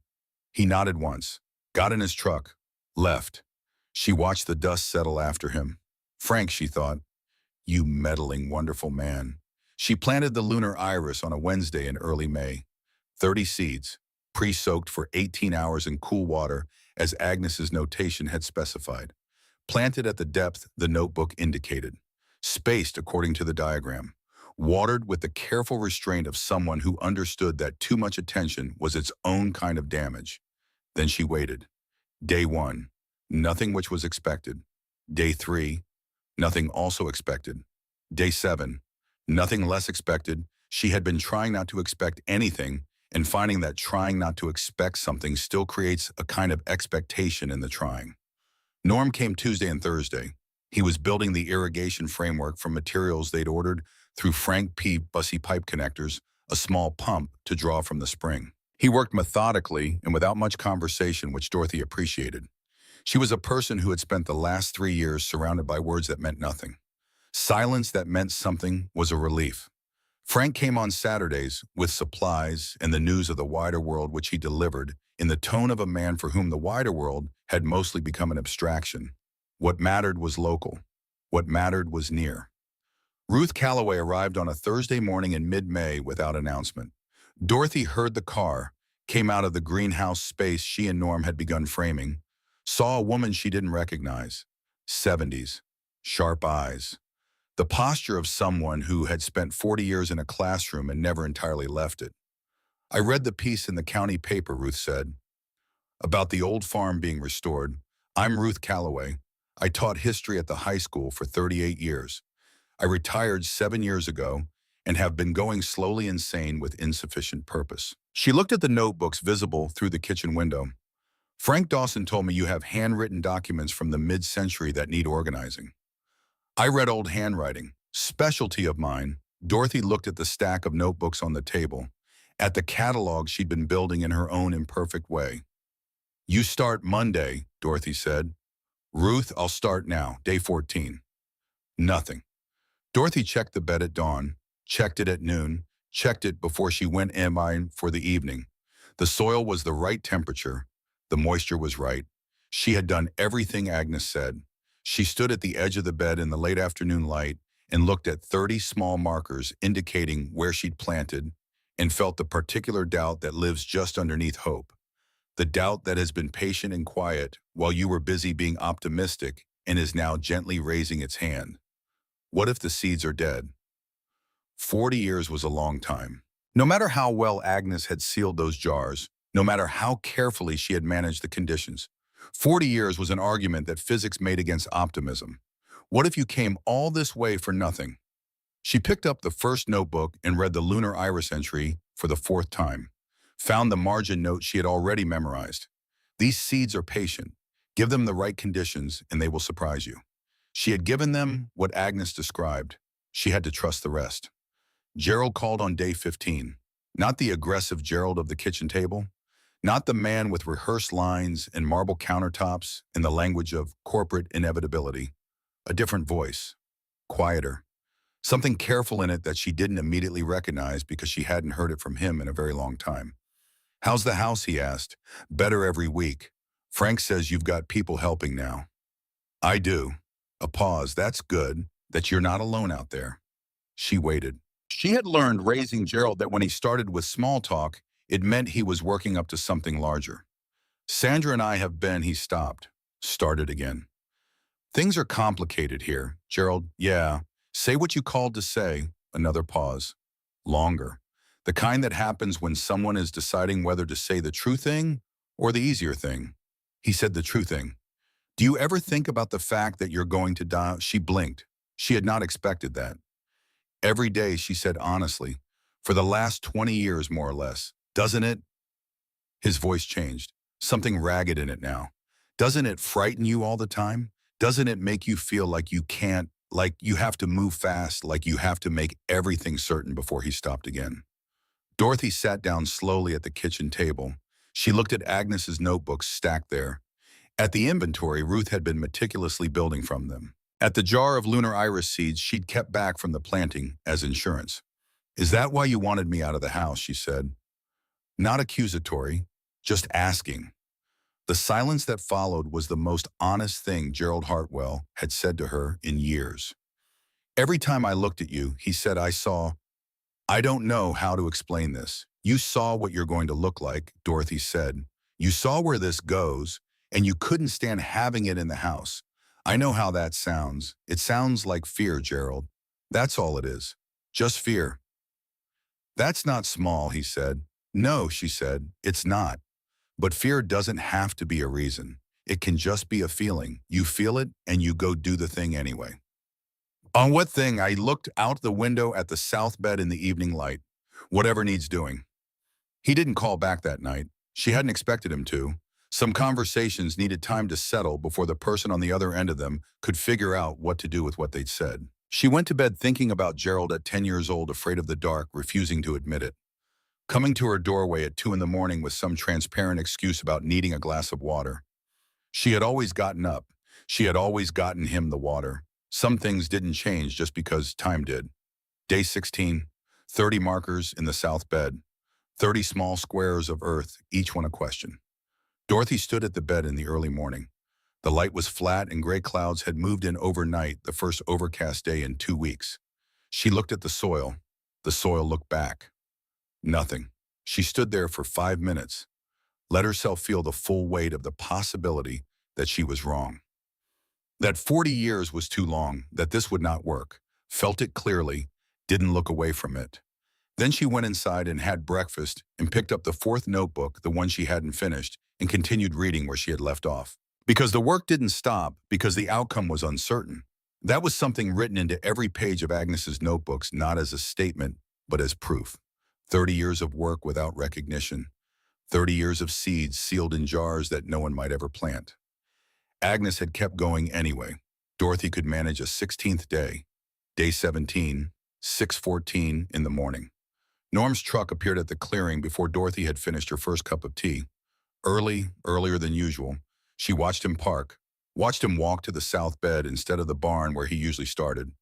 He nodded once, got in his truck, left. She watched the dust settle after him. Frank, she thought, you meddling, wonderful man. She planted the lunar iris on a Wednesday in early May. 30 seeds, pre-soaked for 18 hours in cool water, as Agnes's notation had specified. Planted at the depth the notebook indicated. Spaced according to the diagram. Watered with the careful restraint of someone who understood that too much attention was its own kind of damage. Then she waited. Day 1, nothing which was expected. Day 3, nothing also expected. Day 7, nothing less expected. She had been trying not to expect anything, and finding that trying not to expect something still creates a kind of expectation in the trying. Norm came Tuesday and Thursday. He was building the irrigation framework from materials they'd ordered through Frank P. Bussy pipe connectors, a small pump to draw from the spring. He worked methodically and without much conversation, which Dorothy appreciated. She was a person who had spent the last 3 years surrounded by words that meant nothing. Silence that meant something was a relief. Frank came on Saturdays with supplies and the news of the wider world, which he delivered in the tone of a man for whom the wider world had mostly become an abstraction. What mattered was local. What mattered was near. Ruth Calloway arrived on a Thursday morning in mid-May without announcement. Dorothy heard the car, came out of the greenhouse space she and Norm had begun framing, saw a woman she didn't recognize. 70s. Sharp eyes. The posture of someone who had spent 40 years in a classroom and never entirely left it. I read the piece in the county paper, Ruth said, about the old farm being restored. I'm Ruth Calloway. I taught history at the high school for 38 years. I retired 7 years ago and have been going slowly insane with insufficient purpose. She looked at the notebooks visible through the kitchen window. Frank Dawson told me you have handwritten documents from the mid-century that need organizing. I read old handwriting, specialty of mine. Dorothy looked at the stack of notebooks on the table, at the catalog she'd been building in her own imperfect way. You start Monday, Dorothy said. Ruth, I'll start now, day 14. Nothing. Dorothy checked the bed at dawn, checked it at noon, checked it before she went in for the evening. The soil was the right temperature. The moisture was right. She had done everything Agnes said. She stood at the edge of the bed in the late afternoon light and looked at 30 small markers indicating where she'd planted, and felt the particular doubt that lives just underneath hope. The doubt that has been patient and quiet while you were busy being optimistic and is now gently raising its hand. What if the seeds are dead? 40 years was a long time. No matter how well Agnes had sealed those jars, no matter how carefully she had managed the conditions, 40 years was an argument that physics made against optimism. What if you came all this way for nothing? She picked up the first notebook and read the lunar iris entry for the 4th time. Found the margin note she had already memorized. These seeds are patient. Give them the right conditions and they will surprise you. She had given them what Agnes described. She had to trust the rest. Gerald called on day 15. Not the aggressive Gerald of the kitchen table. Not the man with rehearsed lines and marble countertops in the language of corporate inevitability. A different voice. Quieter. Something careful in it that she didn't immediately recognize because she hadn't heard it from him in a very long time. How's the house, he asked. Better every week. Frank says you've got people helping now. I do. A pause. That's good, that you're not alone out there. She waited. She had learned raising Gerald that when he started with small talk, it meant he was working up to something larger. Sandra and I have been, he stopped. Started again. Things are complicated here. Gerald, yeah. Say what you called to say. Another pause. Longer. The kind that happens when someone is deciding whether to say the true thing or the easier thing. He said the true thing. Do you ever think about the fact that you're going to die? She blinked. She had not expected that. Every day, she said honestly, for the last 20 years more or less. Doesn't it? His voice changed. Something ragged in it now. Doesn't it frighten you all the time? Doesn't it make you feel like you can't, like you have to move fast, like you have to make everything certain before he stopped again? Dorothy sat down slowly at the kitchen table. She looked at Agnes's notebooks stacked there. At the inventory Ruth had been meticulously building from them. At the jar of lunar iris seeds she'd kept back from the planting as insurance. Is that why you wanted me out of the house? She said. Not accusatory, just asking. The silence that followed was the most honest thing Gerald Hartwell had said to her in years. Every time I looked at you, he said, I don't know how to explain this. You saw what you're going to look like, Dorothy said. You saw where this goes, and you couldn't stand having it in the house. I know how that sounds. It sounds like fear, Gerald. That's all it is. Just fear. That's not small, he said. No, she said, it's not. But fear doesn't have to be a reason. It can just be a feeling. You feel it, and you go do the thing anyway. On what thing? I looked out the window at the south bed in the evening light. Whatever needs doing. He didn't call back that night. She hadn't expected him to. Some conversations needed time to settle before the person on the other end of them could figure out what to do with what they'd said. She went to bed thinking about Gerald at 10 years old, afraid of the dark, refusing to admit it. Coming to her doorway at 2 in the morning with some transparent excuse about needing a glass of water. She had always gotten up. She had always gotten him the water. Some things didn't change just because time did. Day 16, 30 markers in the south bed, 30 small squares of earth, each one a question. Dorothy stood at the bed in the early morning. The light was flat and gray clouds had moved in overnight, the first overcast day in 2 weeks. She looked at the soil. The soil looked back. Nothing. She stood there for 5 minutes, let herself feel the full weight of the possibility that she was wrong. That 40 years was too long, that this would not work, felt it clearly, didn't look away from it. Then she went inside and had breakfast and picked up the fourth notebook, the one she hadn't finished, and continued reading where she had left off. Because the work didn't stop, because the outcome was uncertain. That was something written into every page of Agnes's notebooks, not as a statement, but as proof. 30 years of work without recognition. 30 years of seeds sealed in jars that no one might ever plant. Agnes had kept going anyway. Dorothy could manage a 16th day. Day 17, 6:14 in the morning. Norm's truck appeared at the clearing before Dorothy had finished her first cup of tea. Earlier than usual, she watched him park, watched him walk to the south bed instead of the barn where he usually started,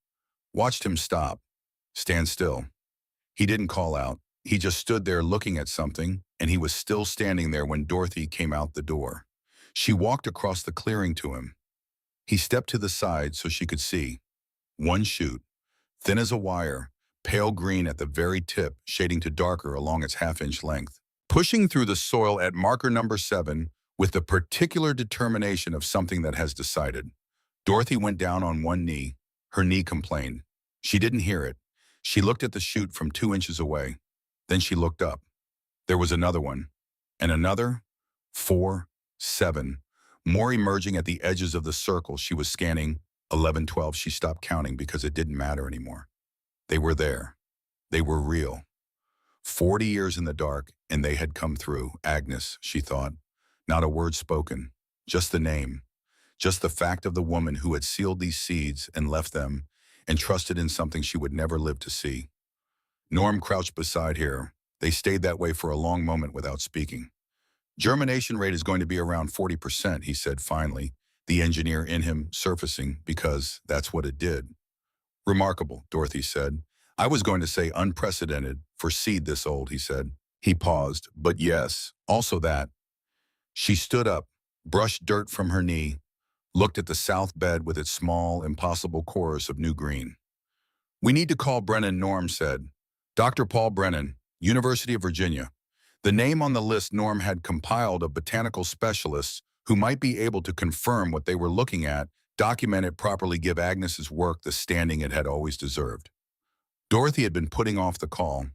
watched him stop, stand still. He didn't call out. He just stood there looking at something, and he was still standing there when Dorothy came out the door. She walked across the clearing to him. He stepped to the side so she could see. One shoot, thin as a wire, pale green at the very tip, shading to darker along its half-inch length. Pushing through the soil at marker number 7 with the particular determination of something that has decided. Dorothy went down on one knee. Her knee complained. She didn't hear it. She looked at the shoot from 2 inches away. Then she looked up. There was another one. And another. 4, 7. More emerging at the edges of the circle she was scanning. 11, 12. She stopped counting because it didn't matter anymore. They were there. They were real. 40 years in the dark, and they had come through. Agnes, she thought. Not a word spoken. Just the name. Just the fact of the woman who had sealed these seeds and left them and trusted in something she would never live to see. Norm crouched beside her. They stayed that way for a long moment without speaking. Germination rate is going to be around 40%, he said finally, the engineer in him surfacing because that's what it did. Remarkable, Dorothy said. I was going to say unprecedented for seed this old, he said. He paused, but yes, also that. She stood up, brushed dirt from her knee, looked at the south bed with its small, impossible chorus of new green. We need to call Brennan, Norm said. Dr. Paul Brennan, University of Virginia. The name on the list Norm had compiled of botanical specialists who might be able to confirm what they were looking at, document it properly, give Agnes's work the standing it had always deserved. Dorothy had been putting off the call,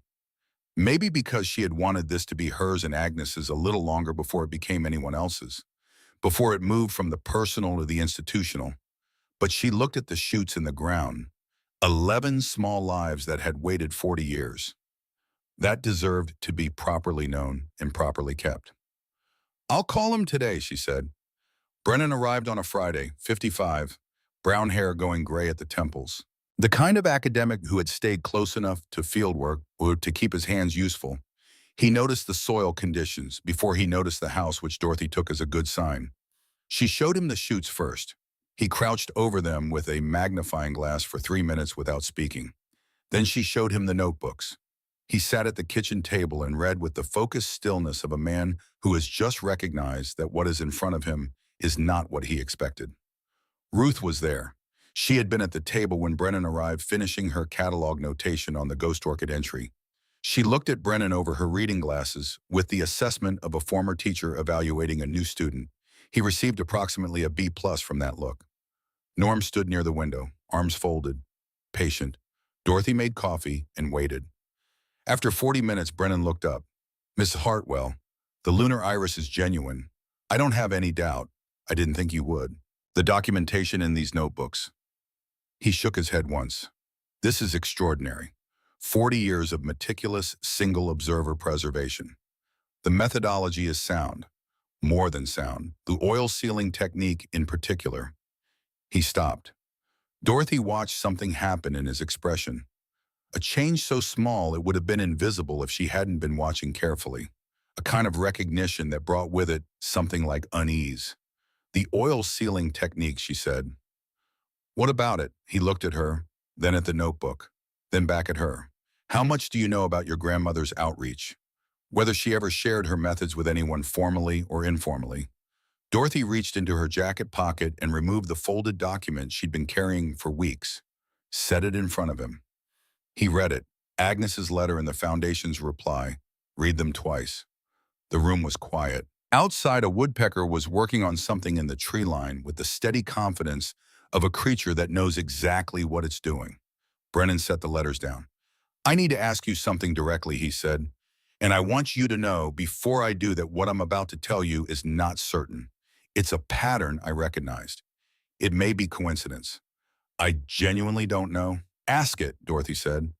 maybe because she had wanted this to be hers and Agnes's a little longer before it became anyone else's, before it moved from the personal to the institutional. But she looked at the shoots in the ground, 11 small lives that had waited 40 years. That deserved to be properly known and properly kept. I'll call him today, she said. Brennan arrived on a Friday, 55, brown hair going gray at the temples. The kind of academic who had stayed close enough to fieldwork or to keep his hands useful. He noticed the soil conditions before he noticed the house, which Dorothy took as a good sign. She showed him the shoots first. He crouched over them with a magnifying glass for 3 minutes without speaking. Then she showed him the notebooks. He sat at the kitchen table and read with the focused stillness of a man who has just recognized that what is in front of him is not what he expected. Ruth was there. She had been at the table when Brennan arrived, finishing her catalog notation on the Ghost Orchid entry. She looked at Brennan over her reading glasses with the assessment of a former teacher evaluating a new student. He received approximately a B+ from that look. Norm stood near the window, arms folded, patient. Dorothy made coffee and waited. After 40 minutes, Brennan looked up. "Miss Hartwell, the lunar iris is genuine. I don't have any doubt. I didn't think you would. The documentation in these notebooks." He shook his head once. "This is extraordinary. 40 years of meticulous single observer preservation. The methodology is sound, more than sound. The oil sealing technique in particular." He stopped. Dorothy watched something happen in his expression. A change so small it would have been invisible if she hadn't been watching carefully. A kind of recognition that brought with it something like unease. "The oil sealing technique," she said. "What about it?" He looked at her, then at the notebook, then back at her. "How much do you know about your grandmother's outreach? Whether she ever shared her methods with anyone formally or informally?" Dorothy reached into her jacket pocket and removed the folded document she'd been carrying for weeks. Set it in front of him. He read it. Agnes's letter and the Foundation's reply. Read them twice. The room was quiet. Outside, a woodpecker was working on something in the tree line with the steady confidence of a creature that knows exactly what it's doing. Brennan set the letters down. "I need to ask you something directly," he said. "And I want you to know before I do that what I'm about to tell you is not certain. It's a pattern I recognized. It may be coincidence. I genuinely don't know." "Ask it," Dorothy said.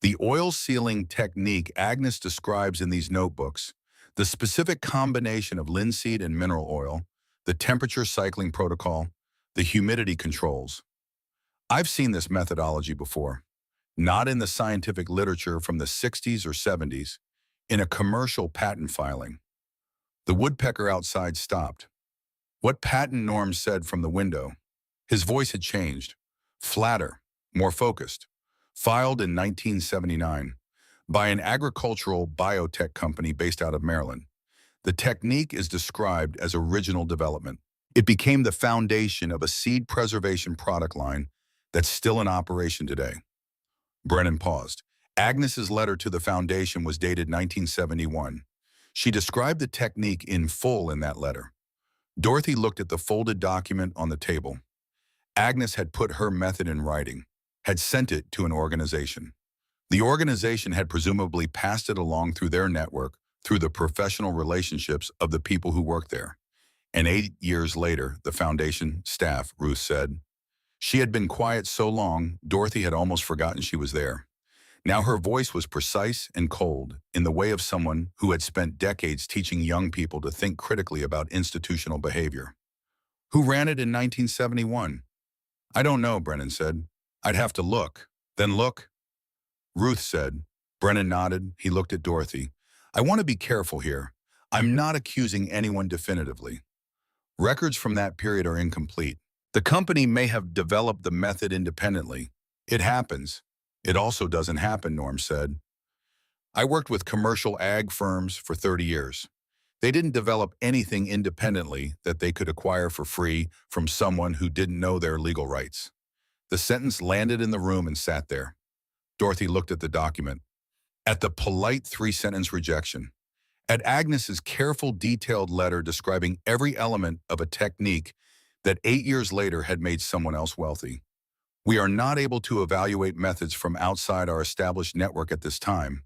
"The oil sealing technique Agnes describes in these notebooks, the specific combination of linseed and mineral oil, the temperature cycling protocol, the humidity controls. I've seen this methodology before, not in the scientific literature from the 60s or 70s, in a commercial patent filing." The woodpecker outside stopped. "What patent?" Norm said from the window. His voice had changed. Flatter, more focused. "Filed in 1979 by an agricultural biotech company based out of Maryland. The technique is described as original development. It became the foundation of a seed preservation product line that's still in operation today." Brennan paused. Agnes's letter to the Foundation was dated 1971. She described the technique in full in that letter. Dorothy looked at the folded document on the table. Agnes had put her method in writing, had sent it to an organization. The organization had presumably passed it along through their network, through the professional relationships of the people who worked there. And 8 years later, the Foundation staff, Ruth said. She had been quiet so long, Dorothy had almost forgotten she was there. Now her voice was precise and cold, in the way of someone who had spent decades teaching young people to think critically about institutional behavior. "Who ran it in 1971? "I don't know," Brennan said. "I'd have to look." "Then look." Ruth said. Brennan nodded. He looked at Dorothy. "I want to be careful here. I'm not accusing anyone definitively. Records from that period are incomplete. The company may have developed the method independently. It happens. It also doesn't happen," Norm said. "I worked with commercial ag firms for 30 years. They didn't develop anything independently that they could acquire for free from someone who didn't know their legal rights." The sentence landed in the room and sat there. Dorothy looked at the document, at the polite 3-sentence rejection, at Agnes's careful, detailed letter describing every element of a technique that 8 years later had made someone else wealthy. "We are not able to evaluate methods from outside our established network at this time.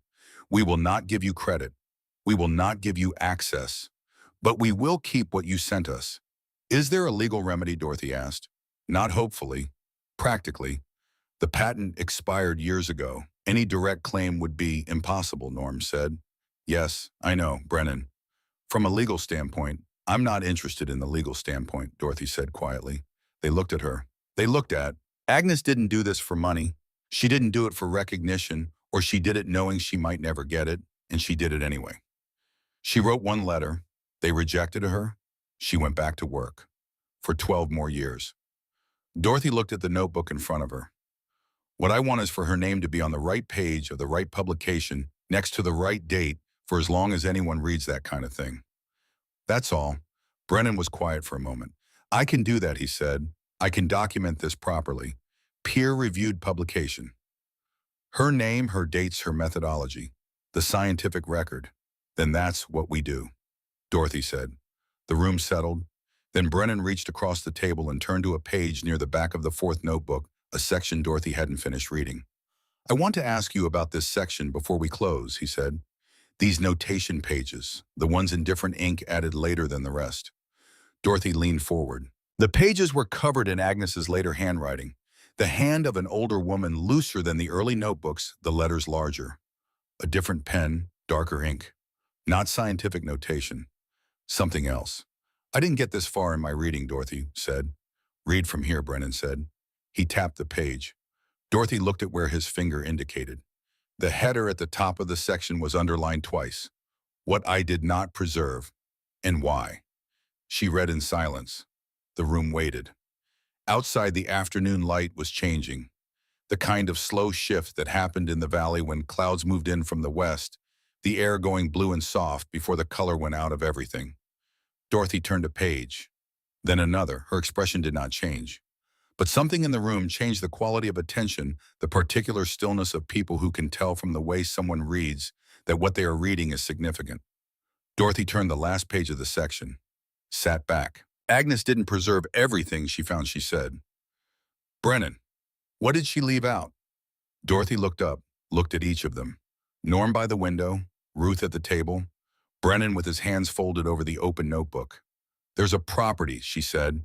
We will not give you credit. We will not give you access. But we will keep what you sent us." "Is there a legal remedy?" Dorothy asked. "Not hopefully. Practically. The patent expired years ago. Any direct claim would be impossible," Norm said. "Yes, I know, Brennan. From a legal standpoint, I'm not interested in the legal standpoint," Dorothy said quietly. They looked at her. They looked at. Agnes didn't do this for money. She didn't do it for recognition, or she did it knowing she might never get it, and she did it anyway. She wrote one letter. They rejected her. She went back to work. For 12 more years. Dorothy looked at the notebook in front of her. "What I want is for her name to be on the right page of the right publication next to the right date for as long as anyone reads that kind of thing. That's all. Brennan was quiet for a moment. I can do that, he said. I can document this properly. Peer-reviewed publication. Her name, her dates, her methodology. The scientific record. Then that's what we do, Dorothy said. The room settled. Then Brennan reached across the table and turned to a page near the back of the fourth notebook, a section Dorothy hadn't finished reading. I want to ask you about this section before we close, he said. These notation pages, the ones in different ink added later than the rest. Dorothy leaned forward. The pages were covered in Agnes's later handwriting, the hand of an older woman looser than the early notebooks, the letters larger. A different pen, darker ink. Not scientific notation. Something else. I didn't get this far in my reading, Dorothy said. Read from here, Brennan said. He tapped the page. Dorothy looked at where his finger indicated. The header at the top of the section was underlined twice. What I did not preserve, and why. She read in silence. The room waited. Outside, the afternoon light was changing. The kind of slow shift that happened in the valley when clouds moved in from the west, the air going blue and soft before the color went out of everything. Dorothy turned a page, then another. Her expression did not change. But something in the room changed the quality of attention, the particular stillness of people who can tell from the way someone reads that what they are reading is significant. Dorothy turned the last page of the section, sat back. Agnes didn't preserve everything she found, she said. Brennan, what did she leave out? Dorothy looked up, looked at each of them. Norm by the window, Ruth at the table, Brennan with his hands folded over the open notebook. There's a property, she said,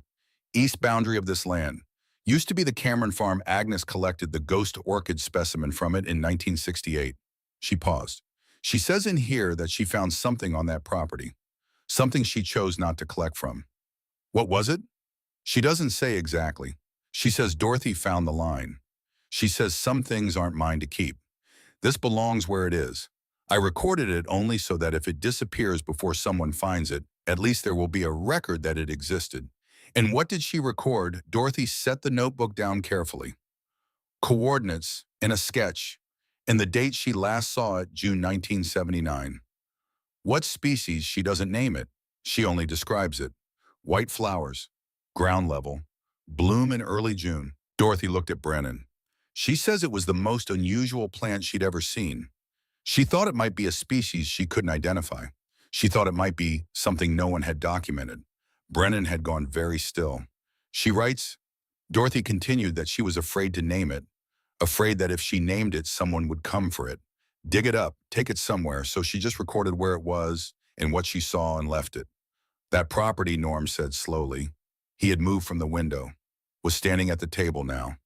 east boundary of this land. Used to be the Cameron farm. Agnes collected the ghost orchid specimen from it in 1968. She paused. She says in here that she found something on that property, something she chose not to collect from. What was it? She doesn't say exactly. She says Dorothy found the line. She says some things aren't mine to keep. This belongs where it is. I recorded it only so that if it disappears before someone finds it, at least there will be a record that it existed. And what did she record? Dorothy set the notebook down carefully. Coordinates and a sketch, and the date she last saw it, June 1979. What species? She doesn't name it. She only describes it. White flowers, ground level, bloom in early June. Dorothy looked at Brennan. She says it was the most unusual plant she'd ever seen. She thought it might be a species she couldn't identify. She thought it might be something no one had documented. Brennan had gone very still. She writes, Dorothy continued that she was afraid to name it, afraid that if she named it, someone would come for it, dig it up, take it somewhere, so she just recorded where it was and what she saw and left it. That property, Norm said slowly. He had moved from the window, was standing at the table now.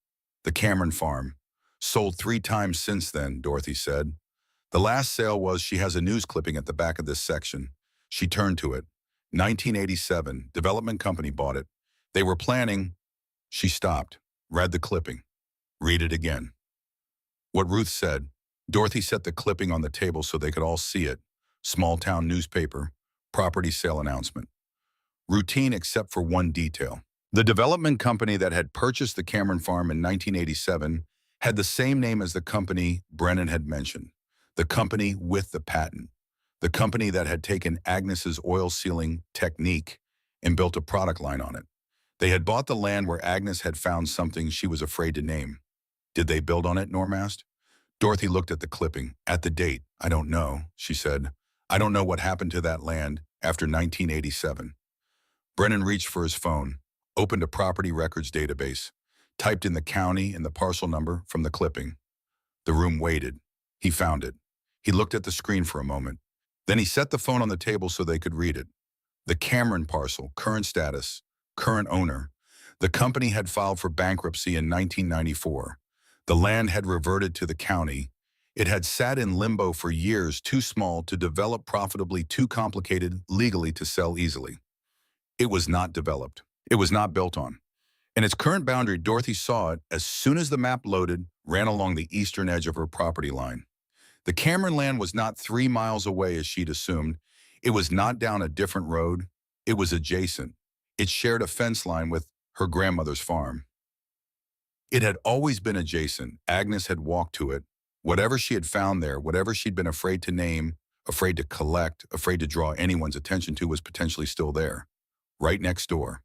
The Cameron farm. Sold 3 times since then, Dorothy said. The last sale was, she has a news clipping at the back of this section. She turned to it. 1987, development company bought it. They were planning. She stopped, read the clipping. Read it again. What Ruth said. Dorothy set the clipping on the table so they could all see it. Small town newspaper, property sale announcement. Routine except for one detail. The development company that had purchased the Cameron farm in 1987 had the same name as the company Brennan had mentioned. The company with the patent. The company that had taken Agnes's oil sealing technique and built a product line on it. They had bought the land where Agnes had found something she was afraid to name. Did they build on it, Norm asked. Dorothy looked at the clipping. At the date, I don't know, she said. I don't know what happened to that land after 1987. Brennan reached for his phone, opened a property records database, typed in the county and the parcel number from the clipping. The room waited. He found it. He looked at the screen for a moment. Then he set the phone on the table so they could read it. The Cameron parcel, current status, current owner. The company had filed for bankruptcy in 1994. The land had reverted to the county. It had sat in limbo for years, too small to develop profitably, too complicated legally to sell easily. It was not developed. It was not built on. In its current boundary, Dorothy saw it as soon as the map loaded, ran along the eastern edge of her property line. The Cameron land was not 3 miles away as she'd assumed. It was not down a different road. It was adjacent. It shared a fence line with her grandmother's farm. It had always been adjacent. Agnes had walked to it, Whatever she had found there, whatever she'd been afraid to name, afraid to collect, afraid to draw anyone's attention to was potentially still there, right next door,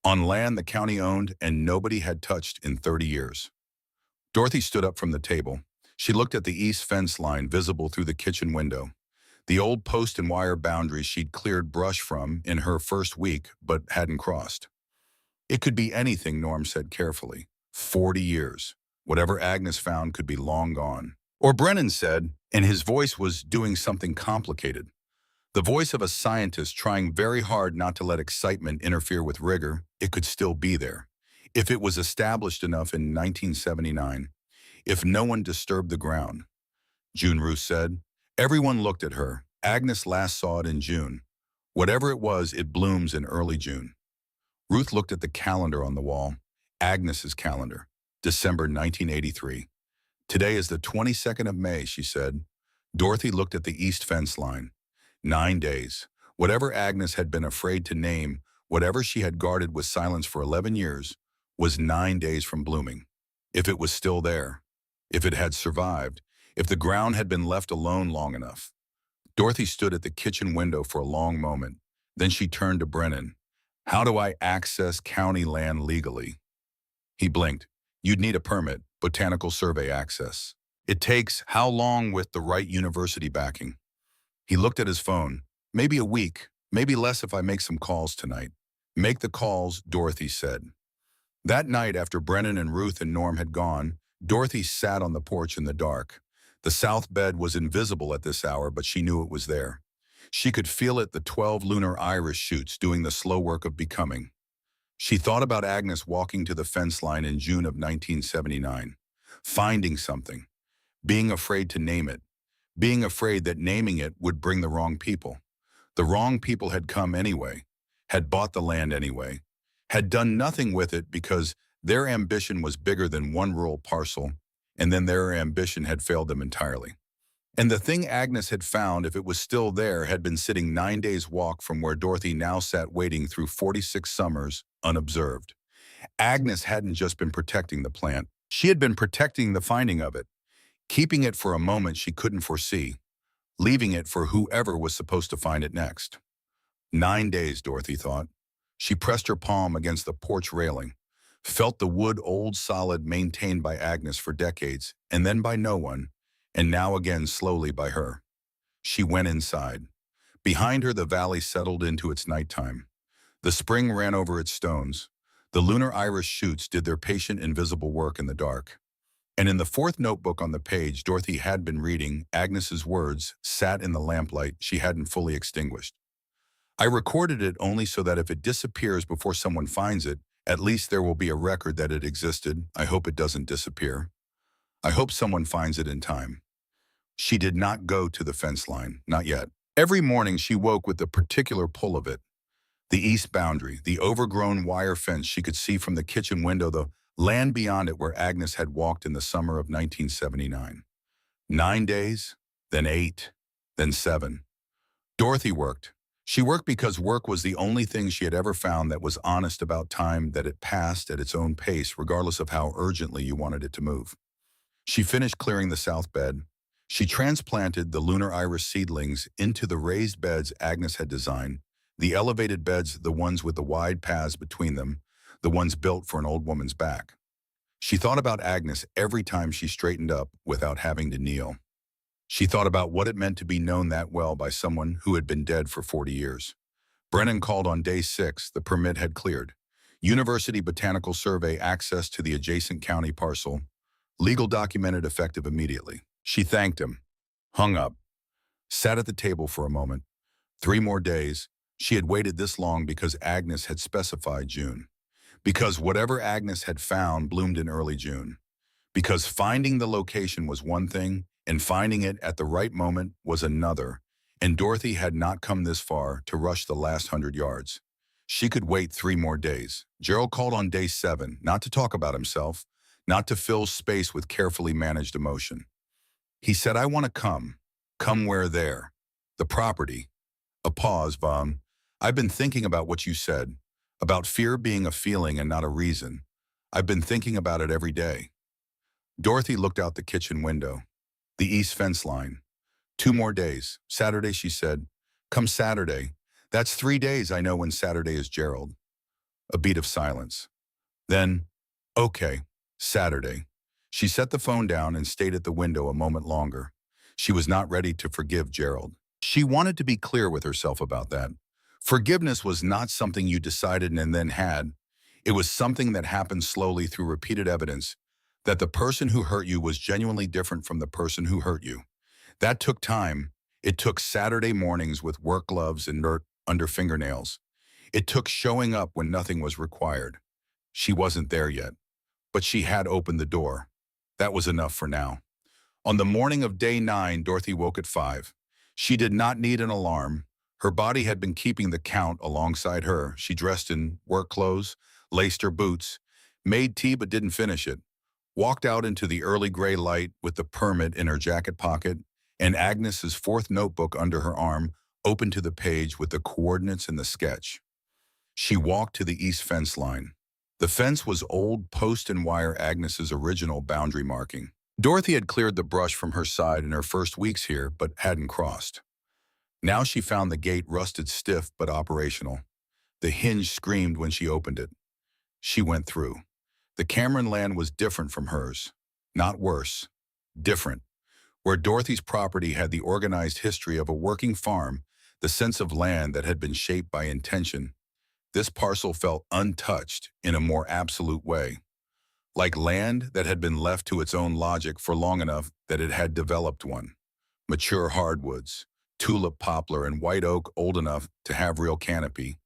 on land the county owned and nobody had touched in 30 years. Dorothy stood up from the table. She looked at the east fence line visible through the kitchen window, the old post and wire boundaries she'd cleared brush from in her first week but hadn't crossed. It could be anything, Norm said carefully. 40 years. Whatever Agnes found could be long gone. Or Brennan said, and his voice was doing something complicated. The voice of a scientist trying very hard not to let excitement interfere with rigor. It could still be there. If it was established enough in 1979, if no one disturbed the ground. June Ruth said. Everyone looked at her. Agnes last saw it in June. Whatever it was, it blooms in early June. Ruth looked at the calendar on the wall. Agnes's calendar. December 1983. Today is the 22nd of May, she said. Dorothy looked at the east fence line. 9 days. Whatever Agnes had been afraid to name, whatever she had guarded with silence for 11 years, was 9 days from blooming. If it was still there, if it had survived, if the ground had been left alone long enough. Dorothy stood at the kitchen window for a long moment. Then she turned to Brennan. How do I access county land legally? He blinked. You'd need a permit, botanical survey access. It takes how long with the right university backing? He looked at his phone. Maybe a week, maybe less if I make some calls tonight. Make the calls, Dorothy said. That night, after Brennan and Ruth and Norm had gone, Dorothy sat on the porch in the dark. The south bed was invisible at this hour, but she knew it was there. She could feel it, the 12 lunar iris shoots doing the slow work of becoming. She thought about Agnes walking to the fence line in June of 1979, finding something, being afraid to name it, being afraid that naming it would bring the wrong people. The wrong people had come anyway, had bought the land anyway, had done nothing with it because their ambition was bigger than one rural parcel, and then their ambition had failed them entirely. And the thing Agnes had found, if it was still there, had been sitting 9 days' walk from where Dorothy now sat waiting through 46 summers, unobserved. Agnes hadn't just been protecting the plant. She had been protecting the finding of it, keeping it for a moment she couldn't foresee, leaving it for whoever was supposed to find it next. 9 days, Dorothy thought. She pressed her palm against the porch railing, felt the wood old solid maintained by Agnes for decades, and then by no one, and now again slowly by her. She went inside. Behind her the valley settled into its nighttime. The spring ran over its stones. The lunar iris shoots did their patient invisible work in the dark. And in the fourth notebook on the page Dorothy had been reading, Agnes's words sat in the lamplight she hadn't fully extinguished. I recorded it only so that if it disappears before someone finds it, at least there will be a record that it existed. I hope it doesn't disappear. I hope someone finds it in time. She did not go to the fence line, not yet. Every morning she woke with the particular pull of it. The east boundary, the overgrown wire fence she could see from the kitchen window, the land beyond it where Agnes had walked in the summer of 1979. 9 days, then 8, then 7. Dorothy worked. She worked because work was the only thing she had ever found that was honest about time, that it passed at its own pace regardless of how urgently you wanted it to move. She finished clearing the south bed. She transplanted the lunar iris seedlings into the raised beds Agnes had designed, the elevated beds, the ones with the wide paths between them, the ones built for an old woman's back. She thought about Agnes every time she straightened up without having to kneel. She thought about what it meant to be known that well by someone who had been dead for 40 years. Brennan called on day 6. The permit had cleared. University Botanical Survey access to the adjacent county parcel. Legal documented effective immediately. She thanked him, hung up, sat at the table for a moment. 3 more days. She had waited this long because Agnes had specified June. Because whatever Agnes had found bloomed in early June. Because finding the location was one thing, and finding it at the right moment was another, and Dorothy had not come this far to rush the last 100 yards. She could wait 3 more days. Gerald called on day 7, not to talk about himself, not to fill space with carefully managed emotion. He said, I want to come. Come where there? The property. A pause, Vom. I've been thinking about what you said, about fear being a feeling and not a reason. I've been thinking about it every day. Dorothy looked out the kitchen window. The east fence line. 2 more days. Saturday, she said. Come Saturday. That's 3 days I know when Saturday is, Gerald. A beat of silence. Then, okay, Saturday. She set the phone down and stayed at the window a moment longer. She was not ready to forgive Gerald. She wanted to be clear with herself about that. Forgiveness was not something you decided and then had. It was something that happened slowly through repeated evidence that the person who hurt you was genuinely different from the person who hurt you. That took time. It took Saturday mornings with work gloves and dirt under fingernails. It took showing up when nothing was required. She wasn't there yet, but she had opened the door. That was enough for now. On the morning of day 9, Dorothy woke at 5. She did not need an alarm. Her body had been keeping the count alongside her. She dressed in work clothes, laced her boots, made tea but didn't finish it, walked out into the early gray light with the permit in her jacket pocket and Agnes's fourth notebook under her arm, open to the page with the coordinates and the sketch. She walked to the east fence line. The fence was old post and wire, Agnes's original boundary marking. Dorothy had cleared the brush from her side in her first weeks here, but hadn't crossed. Now she found the gate rusted stiff but operational. The hinge screamed when she opened it. She went through. The Cameron land was different from hers. Not worse. Different. Where Dorothy's property had the organized history of a working farm, the sense of land that had been shaped by intention, this parcel felt untouched in a more absolute way. Like land that had been left to its own logic for long enough that it had developed one. Mature hardwoods, tulip poplar and white oak old enough to have real canopy.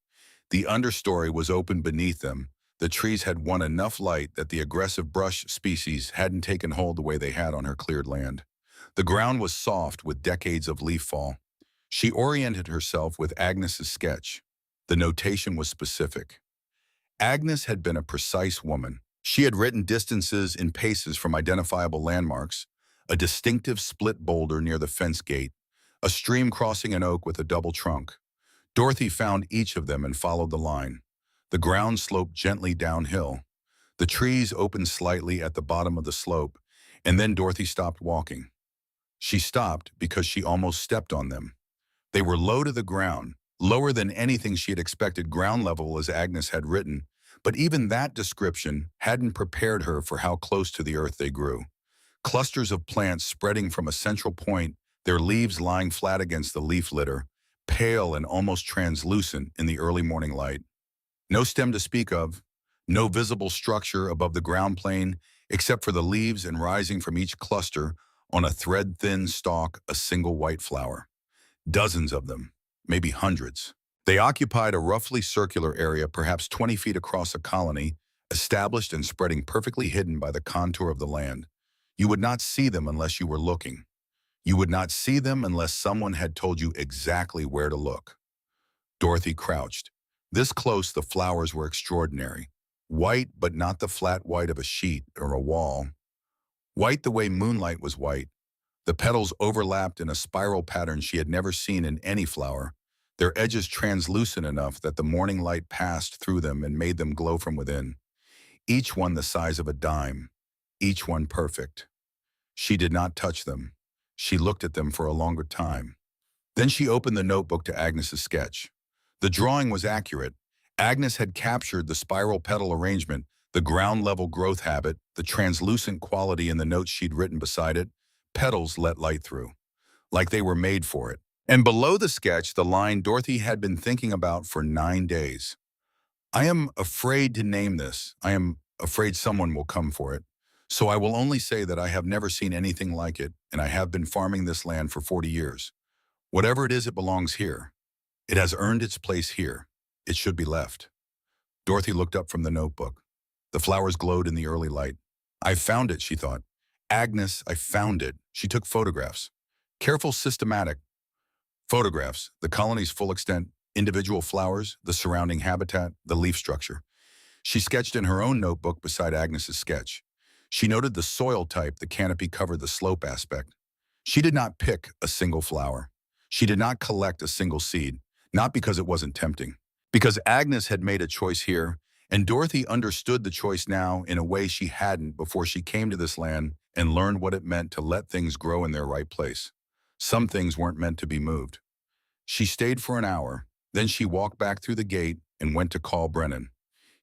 The understory was open beneath them. The trees had won enough light that the aggressive brush species hadn't taken hold the way they had on her cleared land. The ground was soft with decades of leaf fall. She oriented herself with Agnes's sketch. The notation was specific. Agnes had been a precise woman. She had written distances in paces from identifiable landmarks, a distinctive split boulder near the fence gate, a stream crossing an oak with a double trunk. Dorothy found each of them and followed the line. The ground sloped gently downhill. The trees opened slightly at the bottom of the slope, and then Dorothy stopped walking. She stopped because she almost stepped on them. They were low to the ground, lower than anything she had expected, ground level as Agnes had written, but even that description hadn't prepared her for how close to the earth they grew. Clusters of plants spreading from a central point, their leaves lying flat against the leaf litter, pale and almost translucent in the early morning light. No stem to speak of, no visible structure above the ground plane, except for the leaves and rising from each cluster on a thread-thin stalk, a single white flower. Dozens of them, maybe hundreds. They occupied a roughly circular area, perhaps 20 feet across a colony, established and spreading perfectly hidden by the contour of the land. You would not see them unless you were looking. You would not see them unless someone had told you exactly where to look. Dorothy crouched. This close, the flowers were extraordinary. White, but not the flat white of a sheet or a wall. White the way moonlight was white. The petals overlapped in a spiral pattern she had never seen in any flower, their edges translucent enough that the morning light passed through them and made them glow from within. Each one the size of a dime, each one perfect. She did not touch them. She looked at them for a longer time. Then she opened the notebook to Agnes's sketch. The drawing was accurate. Agnes had captured the spiral petal arrangement, the ground-level growth habit, the translucent quality in the notes she'd written beside it. Petals let light through, like they were made for it. And below the sketch, the line Dorothy had been thinking about for 9 days. I am afraid to name this. I am afraid someone will come for it. So I will only say that I have never seen anything like it, and I have been farming this land for 40 years. Whatever it is, it belongs here. It has earned its place here. It should be left. Dorothy looked up from the notebook. The flowers glowed in the early light. I found it, she thought. Agnes, I found it. She took photographs. Careful, systematic photographs, the colony's full extent, individual flowers, the surrounding habitat, the leaf structure. She sketched in her own notebook beside Agnes's sketch. She noted the soil type, the canopy covered, the slope aspect. She did not pick a single flower. She did not collect a single seed, not because it wasn't tempting, because Agnes had made a choice here, and Dorothy understood the choice now in a way she hadn't before she came to this land and learned what it meant to let things grow in their right place. Some things weren't meant to be moved. She stayed for an hour, then she walked back through the gate and went to call Brennan.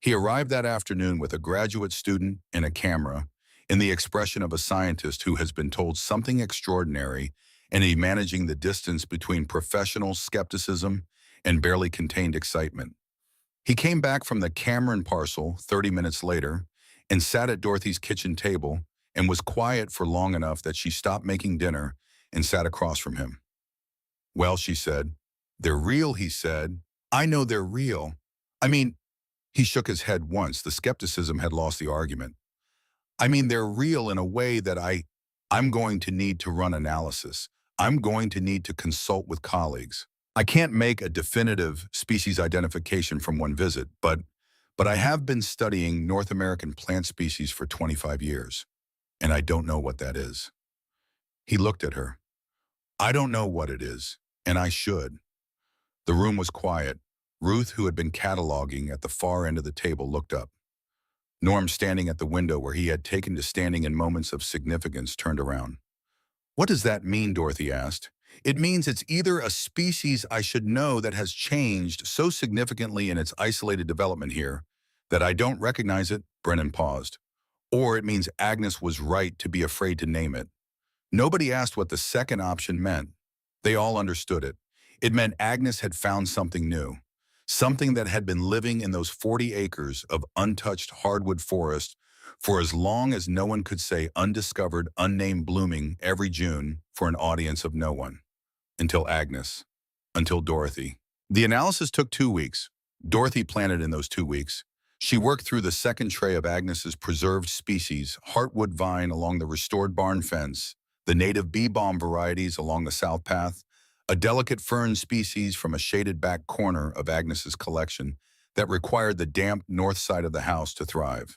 He arrived that afternoon with a graduate student and a camera, in the expression of a scientist who has been told something extraordinary and he managing the distance between professional skepticism and barely contained excitement. He came back from the Cameron parcel 30 minutes later and sat at Dorothy's kitchen table and was quiet for long enough that she stopped making dinner and sat across from him. Well, she said. They're real, he said. I know they're real. I mean, he shook his head once. The skepticism had lost the argument. I mean, they're real in a way that I'm going to need to run analysis. I'm going to need to consult with colleagues. I can't make a definitive species identification from one visit, but I have been studying North American plant species for 25 years, and I don't know what that is. He looked at her. I don't know what it is, and I should. The room was quiet. Ruth, who had been cataloging at the far end of the table, looked up. Norm, standing at the window where he had taken to standing in moments of significance, turned around. What does that mean? Dorothy asked. It means it's either a species I should know that has changed so significantly in its isolated development here that I don't recognize it, Brennan paused, or it means Agnes was right to be afraid to name it. Nobody asked what the second option meant. They all understood it. It meant Agnes had found something new, something that had been living in those 40 acres of untouched hardwood forest for as long as no one could say undiscovered, unnamed blooming every June for an audience of no one. Until Agnes. Until Dorothy. The analysis took 2 weeks. Dorothy planted in those 2 weeks. She worked through the second tray of Agnes's preserved species, heartwood vine along the restored barn fence, the native bee balm varieties along the south path, a delicate fern species from a shaded back corner of Agnes's collection that required the damp north side of the house to thrive.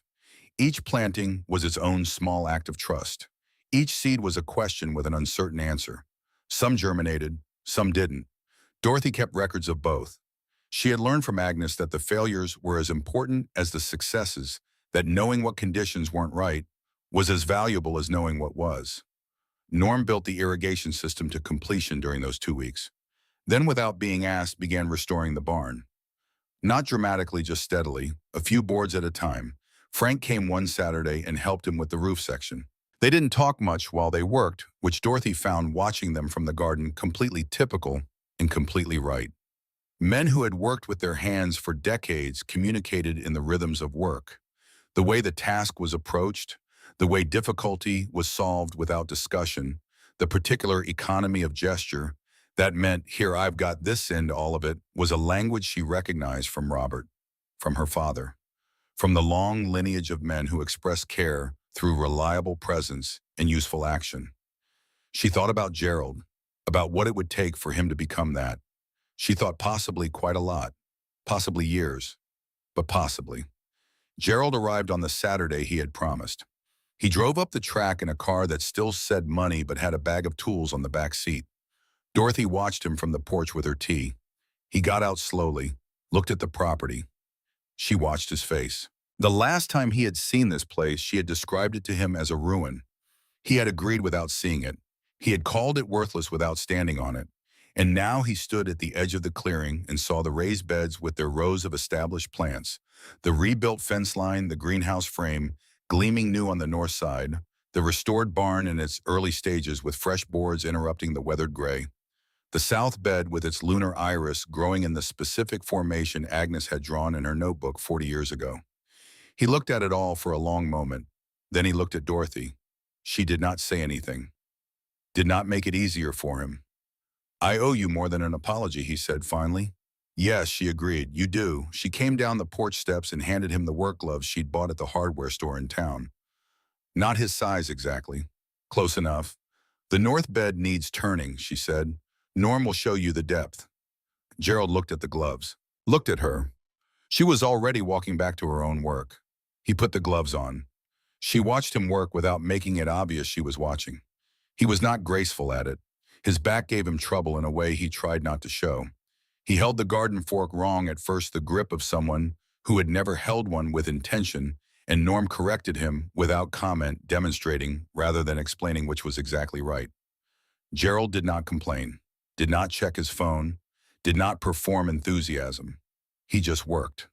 Each planting was its own small act of trust. Each seed was a question with an uncertain answer. Some germinated, some didn't. Dorothy kept records of both. She had learned from Agnes that the failures were as important as the successes, that knowing what conditions weren't right was as valuable as knowing what was. Norm built the irrigation system to completion during those 2 weeks. Then, without being asked, began restoring the barn. Not dramatically, just steadily, a few boards at a time. Frank came one Saturday and helped him with the roof section. They didn't talk much while they worked, which Dorothy found watching them from the garden completely typical and completely right. Men who had worked with their hands for decades communicated in the rhythms of work. The way the task was approached, the way difficulty was solved without discussion, the particular economy of gesture that meant, here I've got this end, all of it, was a language she recognized from Robert, from her father, from the long lineage of men who expressed care through reliable presence and useful action. She thought about Gerald, about what it would take for him to become that. She thought possibly quite a lot, possibly years, but possibly. Gerald arrived on the Saturday he had promised. He drove up the track in a car that still said money but had a bag of tools on the back seat. Dorothy watched him from the porch with her tea. He got out slowly, looked at the property. She watched his face. The last time he had seen this place, she had described it to him as a ruin. He had agreed without seeing it. He had called it worthless without standing on it. And now he stood at the edge of the clearing and saw the raised beds with their rows of established plants, the rebuilt fence line, the greenhouse frame, gleaming new on the north side, the restored barn in its early stages with fresh boards interrupting the weathered gray, the south bed with its lunar iris growing in the specific formation Agnes had drawn in her notebook 40 years ago. He looked at it all for a long moment. Then he looked at Dorothy. She did not say anything, did not make it easier for him. I owe you more than an apology, he said finally. Yes, she agreed. You do. She came down the porch steps and handed him the work gloves she'd bought at the hardware store in town. Not his size exactly. Close enough. The north bed needs turning, she said. Norm will show you the depth. Gerald looked at the gloves, looked at her. She was already walking back to her own work. He put the gloves on. She watched him work without making it obvious she was watching. He was not graceful at it. His back gave him trouble in a way he tried not to show. He held the garden fork wrong at first, the grip of someone who had never held one with intention, and Norm corrected him without comment, demonstrating rather than explaining which was exactly right. Gerald did not complain, did not check his phone, did not perform enthusiasm. He just worked.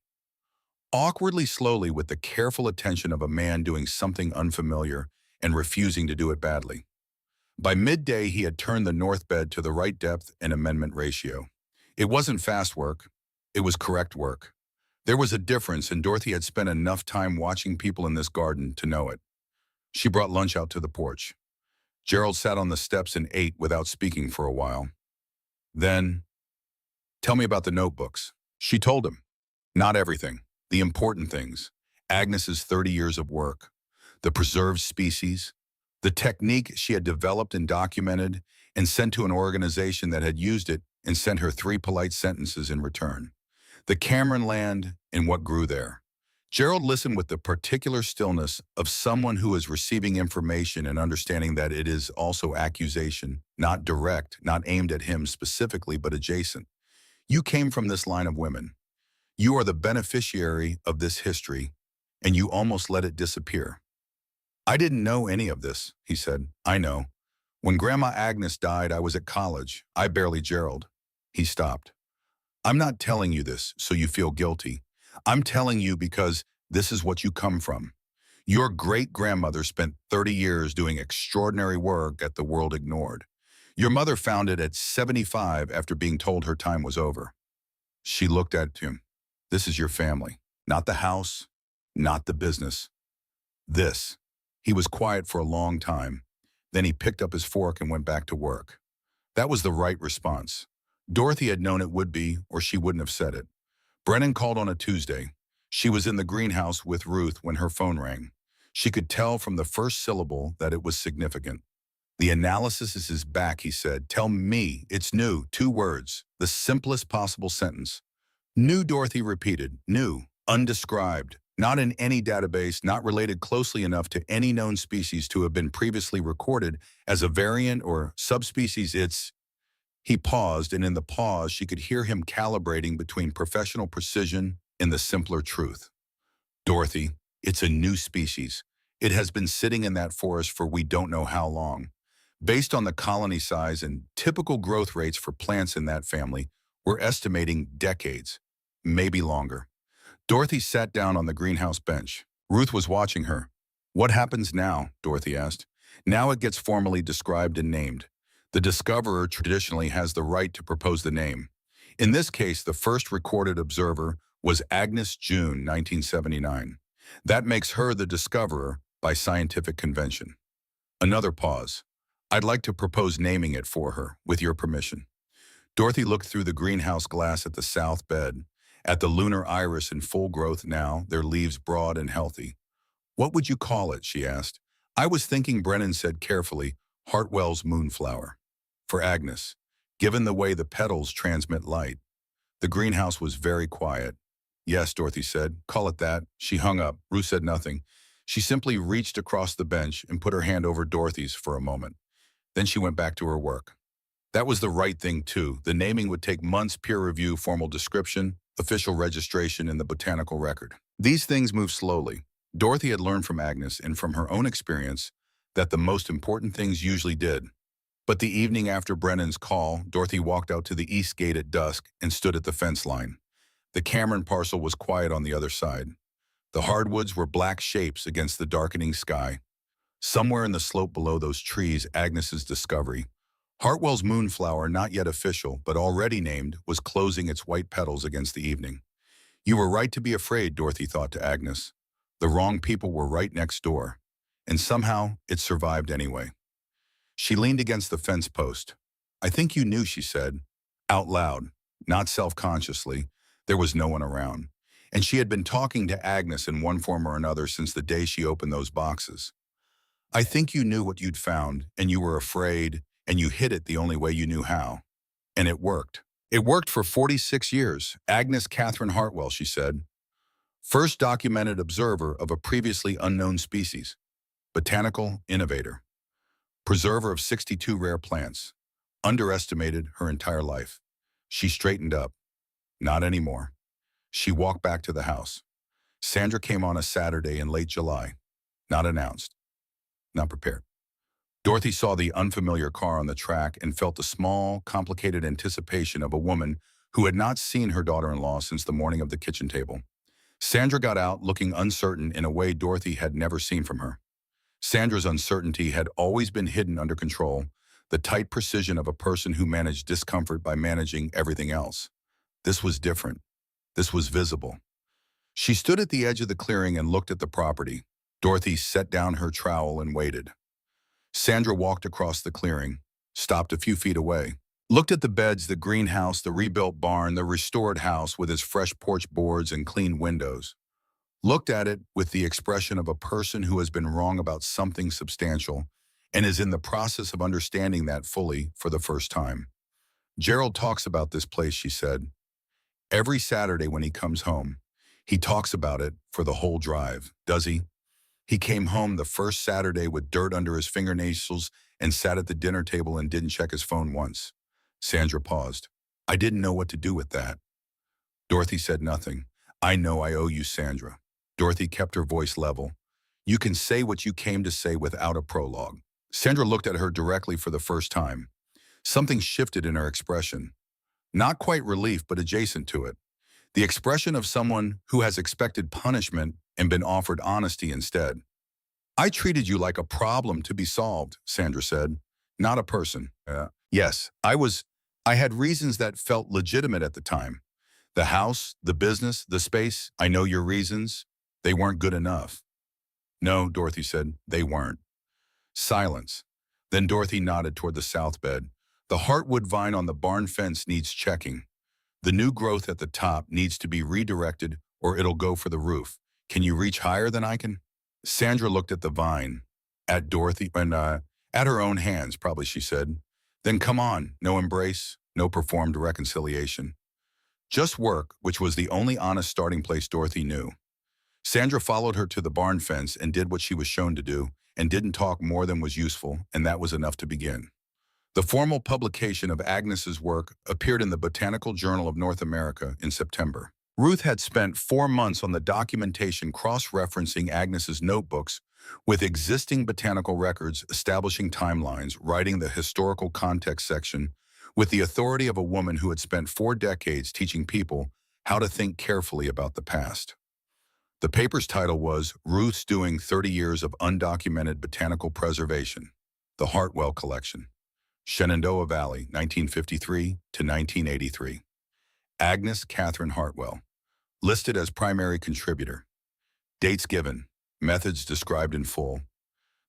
Awkwardly slowly with the careful attention of a man doing something unfamiliar and refusing to do it badly. By midday, he had turned the north bed to the right depth and amendment ratio. It wasn't fast work. It was correct work. There was a difference, and Dorothy had spent enough time watching people in this garden to know it. She brought lunch out to the porch. Gerald sat on the steps and ate without speaking for a while. Then, tell me about the notebooks. She told him. Not everything. The important things. Agnes's 30 years of work. The preserved species. The technique she had developed and documented and sent to an organization that had used it and sent her 3 polite sentences in return. The Cameron land and what grew there. Gerald listened with the particular stillness of someone who is receiving information and understanding that it is also accusation, not direct, not aimed at him specifically, but adjacent. You came from this line of women. You are the beneficiary of this history, and you almost let it disappear. I didn't know any of this, he said. I know. When Grandma Agnes died, I was at college. I barely Gerald. He stopped. I'm not telling you this so you feel guilty. I'm telling you because this is what you come from. Your great-grandmother spent 30 years doing extraordinary work that the world ignored. Your mother found it at 75 after being told her time was over. She looked at him. This is your family, not the house, not the business. This. He was quiet for a long time. Then he picked up his fork and went back to work. That was the right response. Dorothy had known it would be, or she wouldn't have said it. Brennan called on a Tuesday. She was in the greenhouse with Ruth when her phone rang. She could tell from the first syllable that it was significant. The analysis is back, he said. Tell me, it's new, 2 words, the simplest possible sentence. New, Dorothy repeated. New, undescribed, not in any database, not related closely enough to any known species to have been previously recorded as a variant or subspecies. He paused, and in the pause, she could hear him calibrating between professional precision and the simpler truth. Dorothy, it's a new species. It has been sitting in that forest for we don't know how long. Based on the colony size and typical growth rates for plants in that family, we're estimating decades, maybe longer. Dorothy sat down on the greenhouse bench. Ruth was watching her. What happens now? Dorothy asked. Now it gets formally described and named. The discoverer traditionally has the right to propose the name. In this case, the first recorded observer was Agnes June, 1979. That makes her the discoverer by scientific convention. Another pause. I'd like to propose naming it for her, with your permission. Dorothy looked through the greenhouse glass at the south bed, at the lunar iris in full growth now, their leaves broad and healthy. What would you call it? She asked. I was thinking, Brennan said carefully, Hartwell's moonflower. For Agnes, given the way the petals transmit light. The greenhouse was very quiet. Yes, Dorothy said, call it that. She hung up. Ruth said nothing. She simply reached across the bench and put her hand over Dorothy's for a moment. Then she went back to her work. That was the right thing, too. The naming would take months, peer review, formal description, official registration in the botanical record. These things move slowly. Dorothy had learned from Agnes and from her own experience that the most important things usually did. But the evening after Brennan's call, Dorothy walked out to the east gate at dusk and stood at the fence line. The Cameron parcel was quiet on the other side. The hardwoods were black shapes against the darkening sky. Somewhere in the slope below those trees, Agnes's discovery. Hartwell's moonflower, not yet official, but already named, was closing its white petals against the evening. You were right to be afraid, Dorothy thought to Agnes. The wrong people were right next door. And somehow, it survived anyway. She leaned against the fence post. I think you knew, she said, out loud, not self-consciously. There was no one around. And she had been talking to Agnes in one form or another since the day she opened those boxes. I think you knew what you'd found, and you were afraid, and you hid it the only way you knew how. And it worked. It worked for 46 years. Agnes Catherine Hartwell, she said. First documented observer of a previously unknown species. Botanical innovator. Preserver of 62 rare plants. Underestimated her entire life. She straightened up. Not anymore. She walked back to the house. Sandra came on a Saturday in late July. Not announced. Not prepared. Dorothy saw the unfamiliar car on the track and felt the small, complicated anticipation of a woman who had not seen her daughter-in-law since the morning of the kitchen table. Sandra got out looking uncertain in a way Dorothy had never seen from her. Sandra's uncertainty had always been hidden under control, the tight precision of a person who managed discomfort by managing everything else. This was different. This was visible. She stood at the edge of the clearing and looked at the property. Dorothy set down her trowel and waited. Sandra walked across the clearing, stopped a few feet away, looked at the beds, the greenhouse, the rebuilt barn, the restored house with its fresh porch boards and clean windows. Looked at it with the expression of a person who has been wrong about something substantial and is in the process of understanding that fully for the first time. Gerald talks about this place, she said. Every Saturday when he comes home, he talks about it for the whole drive, does he? He came home the first Saturday with dirt under his fingernails and sat at the dinner table and didn't check his phone once. Sandra paused. I didn't know what to do with that. Dorothy said nothing. I know I owe you, Sandra. Dorothy kept her voice level. You can say what you came to say without a prologue. Sandra looked at her directly for the first time. Something shifted in her expression. Not quite relief, but adjacent to it. The expression of someone who has expected punishment and been offered honesty instead. I treated you like a problem to be solved, Sandra said, not a person. Yes, I had reasons that felt legitimate at the time. The house, the business, the space, I know your reasons. They weren't good enough. No, Dorothy said, they weren't. Silence. Then Dorothy nodded toward the south bed. The heartwood vine on the barn fence needs checking. The new growth at the top needs to be redirected or it'll go for the roof. Can you reach higher than I can? Sandra looked at the vine, at Dorothy, and at her own hands, probably, she said. Then come on, no embrace, no performed reconciliation. Just work, which was the only honest starting place Dorothy knew. Sandra followed her to the barn fence and did what she was shown to do, and didn't talk more than was useful, and that was enough to begin. The formal publication of Agnes's work appeared in the Botanical Journal of North America in September. Ruth had spent 4 months on the documentation cross-referencing Agnes's notebooks with existing botanical records, establishing timelines, writing the historical context section with the authority of a woman who had spent 4 decades teaching people how to think carefully about the past. The paper's title was Ruth's Doing 30 Years of Undocumented Botanical Preservation, the Hartwell Collection, Shenandoah Valley, 1953 to 1983. Agnes Catherine Hartwell, listed as primary contributor. Dates given, methods described in full.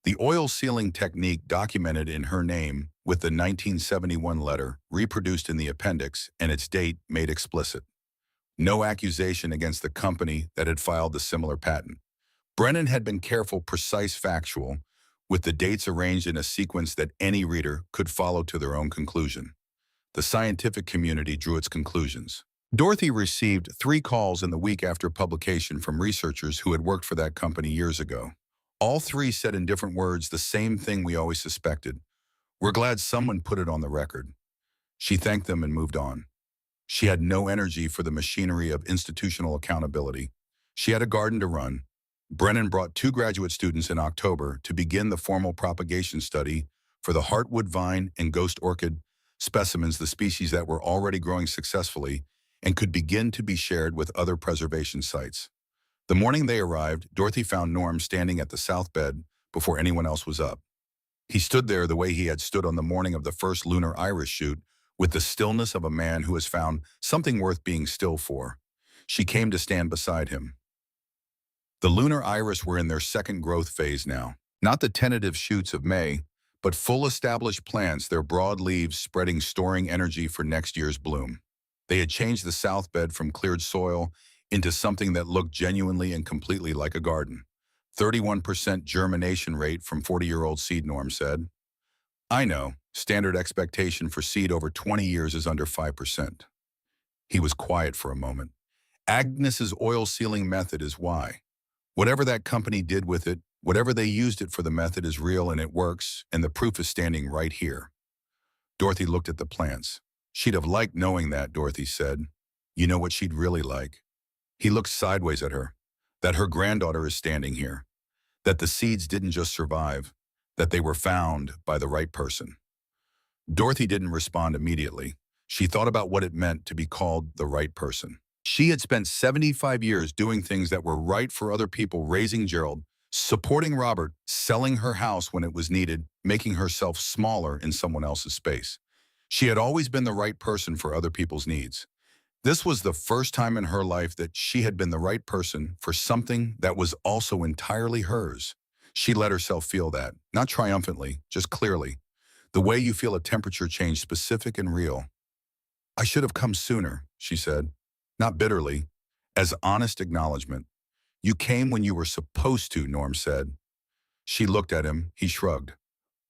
The oil sealing technique documented in her name with the 1971 letter reproduced in the appendix and its date made explicit. No accusation against the company that had filed the similar patent. Brennan had been careful, precise, factual, with the dates arranged in a sequence that any reader could follow to their own conclusion. The scientific community drew its conclusions. Dorothy received 3 calls in the week after publication from researchers who had worked for that company years ago. All 3 said in different words the same thing we always suspected. We're glad someone put it on the record. She thanked them and moved on. She had no energy for the machinery of institutional accountability. She had a garden to run. Brennan brought 2 graduate students in October to begin the formal propagation study for the heartwood vine and ghost orchid specimens, the species that were already growing successfully and could begin to be shared with other preservation sites. The morning they arrived, Dorothy found Norm standing at the south bed before anyone else was up. He stood there the way he had stood on the morning of the first lunar iris shoot, with the stillness of a man who has found something worth being still for. She came to stand beside him. The lunar iris were in their second growth phase now, not the tentative shoots of May, but full established plants, their broad leaves spreading, storing energy for next year's bloom. They had changed the south bed from cleared soil into something that looked genuinely and completely like a garden. 31% germination rate from 40-year-old seed, Norm said. I know, standard expectation for seed over 20 years is under 5%. He was quiet for a moment. Agnes's oil sealing method is why. Whatever that company did with it, whatever they used it for, the method is real and it works, and the proof is standing right here. Dorothy looked at the plants. She'd have liked knowing that, Dorothy said. You know what she'd really like? He looked sideways at her. that her granddaughter is standing here, that the seeds didn't just survive, that they were found by the right person. Dorothy didn't respond immediately. She thought about what it meant to be called the right person. She had spent 75 years doing things that were right for other people, raising Gerald, supporting Robert, selling her house when it was needed, making herself smaller in someone else's space. She had always been the right person for other people's needs. This was the first time in her life that she had been the right person for something that was also entirely hers. She let herself feel that, not triumphantly, just clearly. The way you feel a temperature change, specific and real. I should have come sooner, she said, not bitterly, as honest acknowledgement. You came when you were supposed to, Norm said. She looked at him, he shrugged.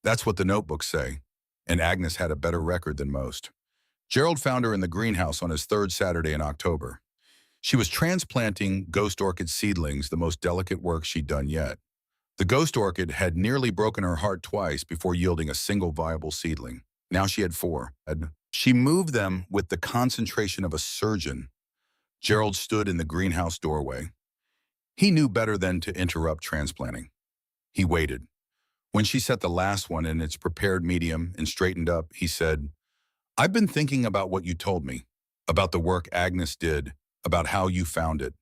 That's what the notebooks say. And Agnes had a better record than most. Gerald found her in the greenhouse on his third Saturday in October. She was transplanting ghost orchid seedlings, the most delicate work she'd done yet. The ghost orchid had nearly broken her heart twice before yielding a single viable seedling. Now she had four. She moved them with the concentration of a surgeon. Gerald stood in the greenhouse doorway. He knew better than to interrupt transplanting. He waited. When she set the last one in its prepared medium and straightened up, he said, I've been thinking about what you told me, about the work Agnes did, about how you found it.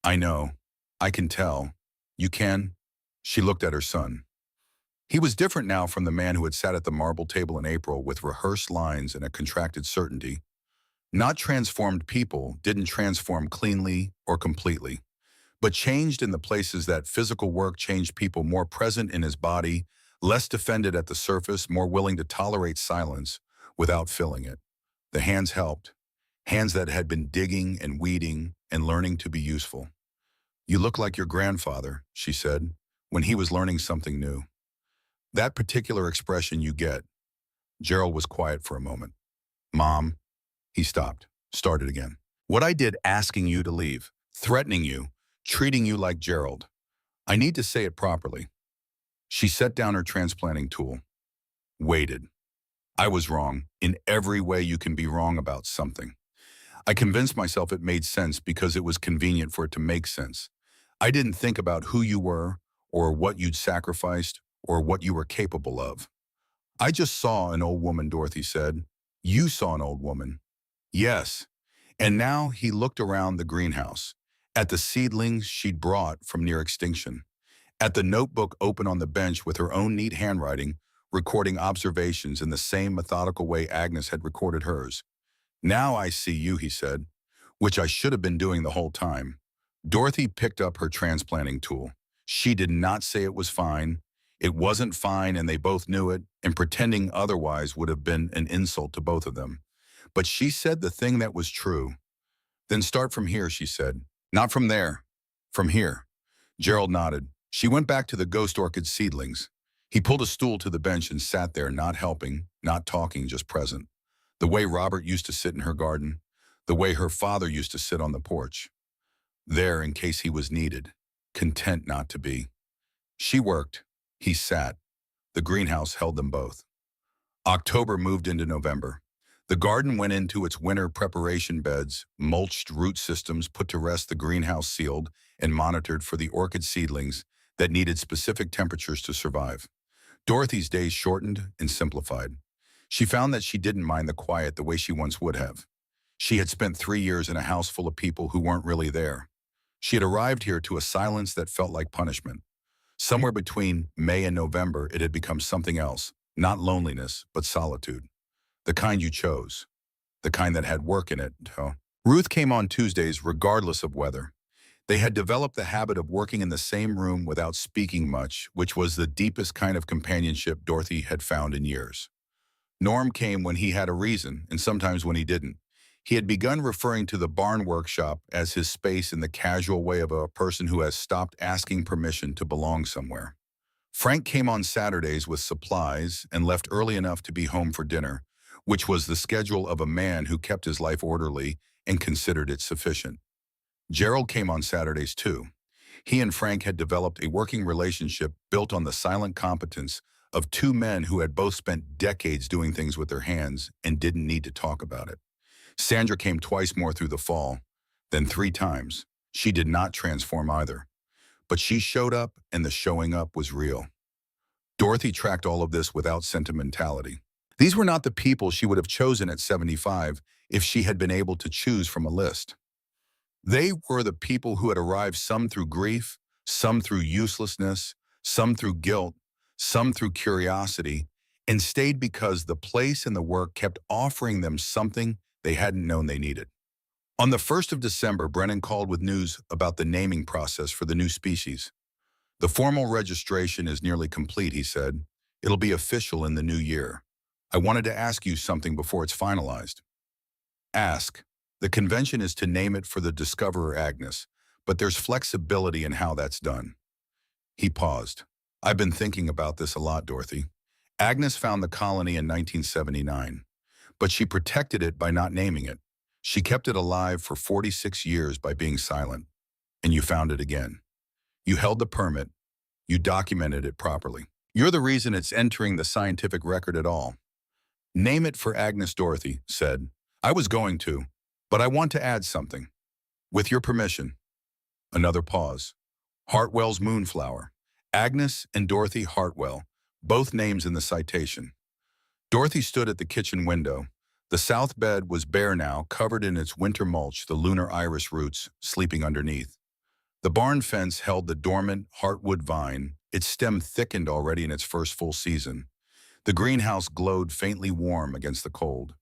I know. I can tell. You can? She looked at her son. He was different now from the man who had sat at the marble table in April with rehearsed lines and a contracted certainty. Not transformed people didn't transform cleanly or completely, but changed in the places that physical work changed people, more present in his body, less defended at the surface, more willing to tolerate silence without filling it. The hands helped, hands that had been digging and weeding and learning to be useful. You look like your grandfather, she said, when he was learning something new. That particular expression you get. Gerald was quiet for a moment. Mom, he stopped, started again. What I did asking you to leave, threatening you, treating you like Gerald. I need to say it properly. She set down her transplanting tool, waited. I was wrong in every way you can be wrong about something. I convinced myself it made sense because it was convenient for it to make sense. I didn't think about who you were or what you'd sacrificed or what you were capable of. I just saw an old woman, Dorothy said. You saw an old woman. Yes. And now he looked around the greenhouse, at the seedlings she'd brought from near extinction, at the notebook open on the bench with her own neat handwriting, recording observations in the same methodical way Agnes had recorded hers. Now I see you, he said, which I should have been doing the whole time. Dorothy picked up her transplanting tool. She did not say it was fine. It wasn't fine, and they both knew it, and pretending otherwise would have been an insult to both of them. But she said the thing that was true. Then start from here, she said. Not from there. From here. Gerald nodded. She went back to the ghost orchid seedlings. He pulled a stool to the bench and sat there, not helping, not talking, just present. The way Robert used to sit in her garden. The way her father used to sit on the porch. There in case he was needed. Content not to be. She worked. He sat. The greenhouse held them both. October moved into November. The garden went into its winter preparation beds, mulched root systems put to rest, the greenhouse sealed and monitored for the orchid seedlings that needed specific temperatures to survive. Dorothy's days shortened and simplified. She found that she didn't mind the quiet the way she once would have. She had spent 3 years in a house full of people who weren't really there. She had arrived here to a silence that felt like punishment. Somewhere between May and November, it had become something else, not loneliness, but solitude. The kind you chose. The kind that had work in it. Ruth came on Tuesdays regardless of weather. They had developed the habit of working in the same room without speaking much, which was the deepest kind of companionship Dorothy had found in years. Norm came when he had a reason, and sometimes when he didn't. He had begun referring to the barn workshop as his space in the casual way of a person who has stopped asking permission to belong somewhere. Frank came on Saturdays with supplies and left early enough to be home for dinner, which was the schedule of a man who kept his life orderly and considered it sufficient. Gerald came on Saturdays too. He and Frank had developed a working relationship built on the silent competence of two men who had both spent decades doing things with their hands and didn't need to talk about it. Sandra came twice more through the fall, then 3 times. She did not transform either, but she showed up and the showing up was real. Dorothy tracked all of this without sentimentality. These were not the people she would have chosen at 75 if she had been able to choose from a list. They were the people who had arrived, some through grief, some through uselessness, some through guilt, some through curiosity, and stayed because the place and the work kept offering them something they hadn't known they needed. On the 1st of December, Brennan called with news about the naming process for the new species. The formal registration is nearly complete, he said. It'll be official in the new year. I wanted to ask you something before it's finalized. Ask. The convention is to name it for the discoverer Agnes, but there's flexibility in how that's done. He paused. I've been thinking about this a lot, Dorothy. Agnes found the colony in 1979, but she protected it by not naming it. She kept it alive for 46 years by being silent, and you found it again. You held the permit, you documented it properly. You're the reason it's entering the scientific record at all. Name it for Agnes, Dorothy said. I was going to, but I want to add something. With your permission. Another pause. Hartwell's Moonflower. Agnes and Dorothy Hartwell, both names in the citation. Dorothy stood at the kitchen window. The south bed was bare now, covered in its winter mulch, the lunar iris roots sleeping underneath. The barn fence held the dormant heartwood vine, its stem thickened already in its first full season. The greenhouse glowed faintly warm against the cold.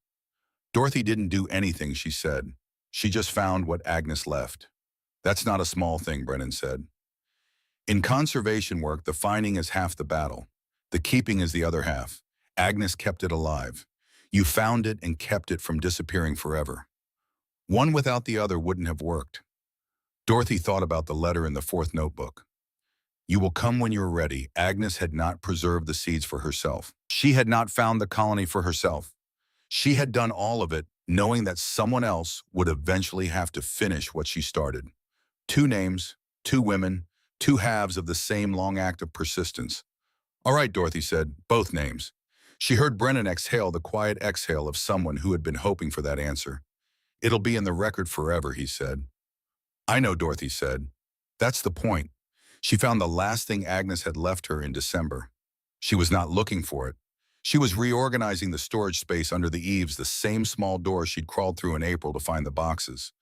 Dorothy didn't do anything, she said. She just found what Agnes left. That's not a small thing, Brennan said. In conservation work, the finding is half the battle. The keeping is the other half. Agnes kept it alive. You found it and kept it from disappearing forever. One without the other wouldn't have worked. Dorothy thought about the letter in the fourth notebook. You will come when you're ready. Agnes had not preserved the seeds for herself. She had not found the colony for herself. She had done all of it, knowing that someone else would eventually have to finish what she started. Two names, two women, two halves of the same long act of persistence. All right, Dorothy said, both names. She heard Brennan exhale the quiet exhale of someone who had been hoping for that answer. It'll be in the record forever, he said. I know, Dorothy said. That's the point. She found the last thing Agnes had left her in December. She was not looking for it. She was reorganizing the storage space under the eaves, the same small door she'd crawled through in April to find the boxes.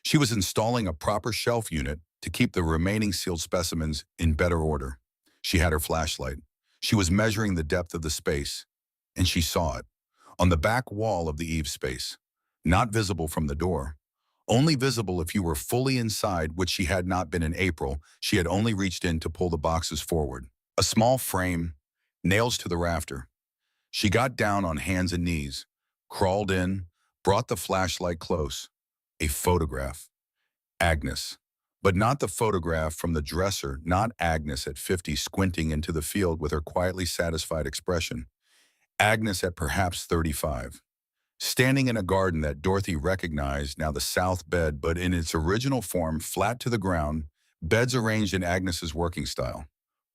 She was installing a proper shelf unit to keep the remaining sealed specimens in better order. She had her flashlight. She was measuring the depth of the space, and she saw it. On the back wall of the eave space, not visible from the door. Only visible if you were fully inside, which she had not been in April. She had only reached in to pull the boxes forward. A small frame, nails to the rafter. She got down on hands and knees, crawled in, brought the flashlight close. A photograph. Agnes. But not the photograph from the dresser, not Agnes at 50 squinting into the field with her quietly satisfied expression. Agnes at perhaps 35. Standing in a garden that Dorothy recognized, now the south bed, but in its original form, flat to the ground, beds arranged in Agnes's working style.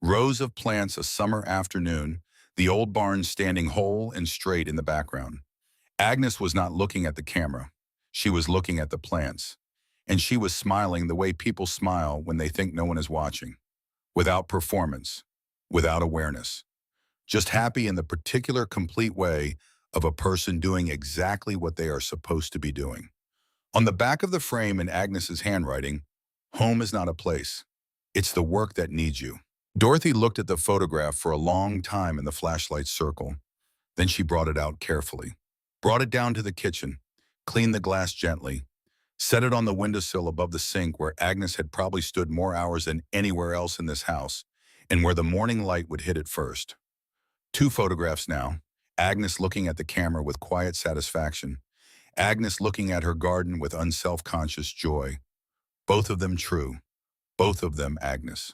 Rows of plants a summer afternoon, the old barn standing whole and straight in the background. Agnes was not looking at the camera. She was looking at the plants. And she was smiling the way people smile when they think no one is watching. Without performance, without awareness. Just happy in the particular complete way of a person doing exactly what they are supposed to be doing. On the back of the frame in Agnes's handwriting, home is not a place. It's the work that needs you. Dorothy looked at the photograph for a long time in the flashlight circle. Then she brought it out carefully. Brought it down to the kitchen, cleaned the glass gently, set it on the windowsill above the sink where Agnes had probably stood more hours than anywhere else in this house, and where the morning light would hit it first. Two photographs now. Agnes looking at the camera with quiet satisfaction. Agnes looking at her garden with unself-conscious joy. Both of them true. Both of them Agnes.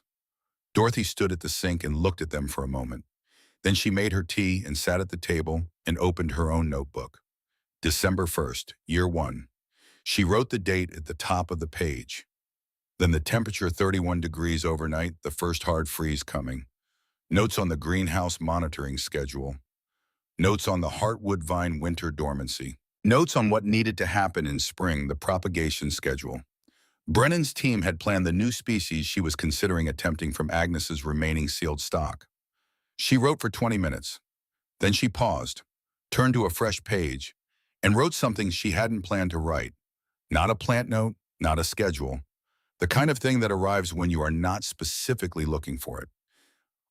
Dorothy stood at the sink and looked at them for a moment. Then she made her tea and sat at the table and opened her own notebook. December 1st, year 1. She wrote the date at the top of the page. Then the temperature 31 degrees overnight, the first hard freeze coming. Notes on the greenhouse monitoring schedule. Notes on the heartwood vine winter dormancy. Notes on what needed to happen in spring, the propagation schedule. Brennan's team had planned the new species she was considering attempting from Agnes's remaining sealed stock. She wrote for 20 minutes. Then she paused, turned to a fresh page, and wrote something she hadn't planned to write. Not a plant note, not a schedule. The kind of thing that arrives when you are not specifically looking for it.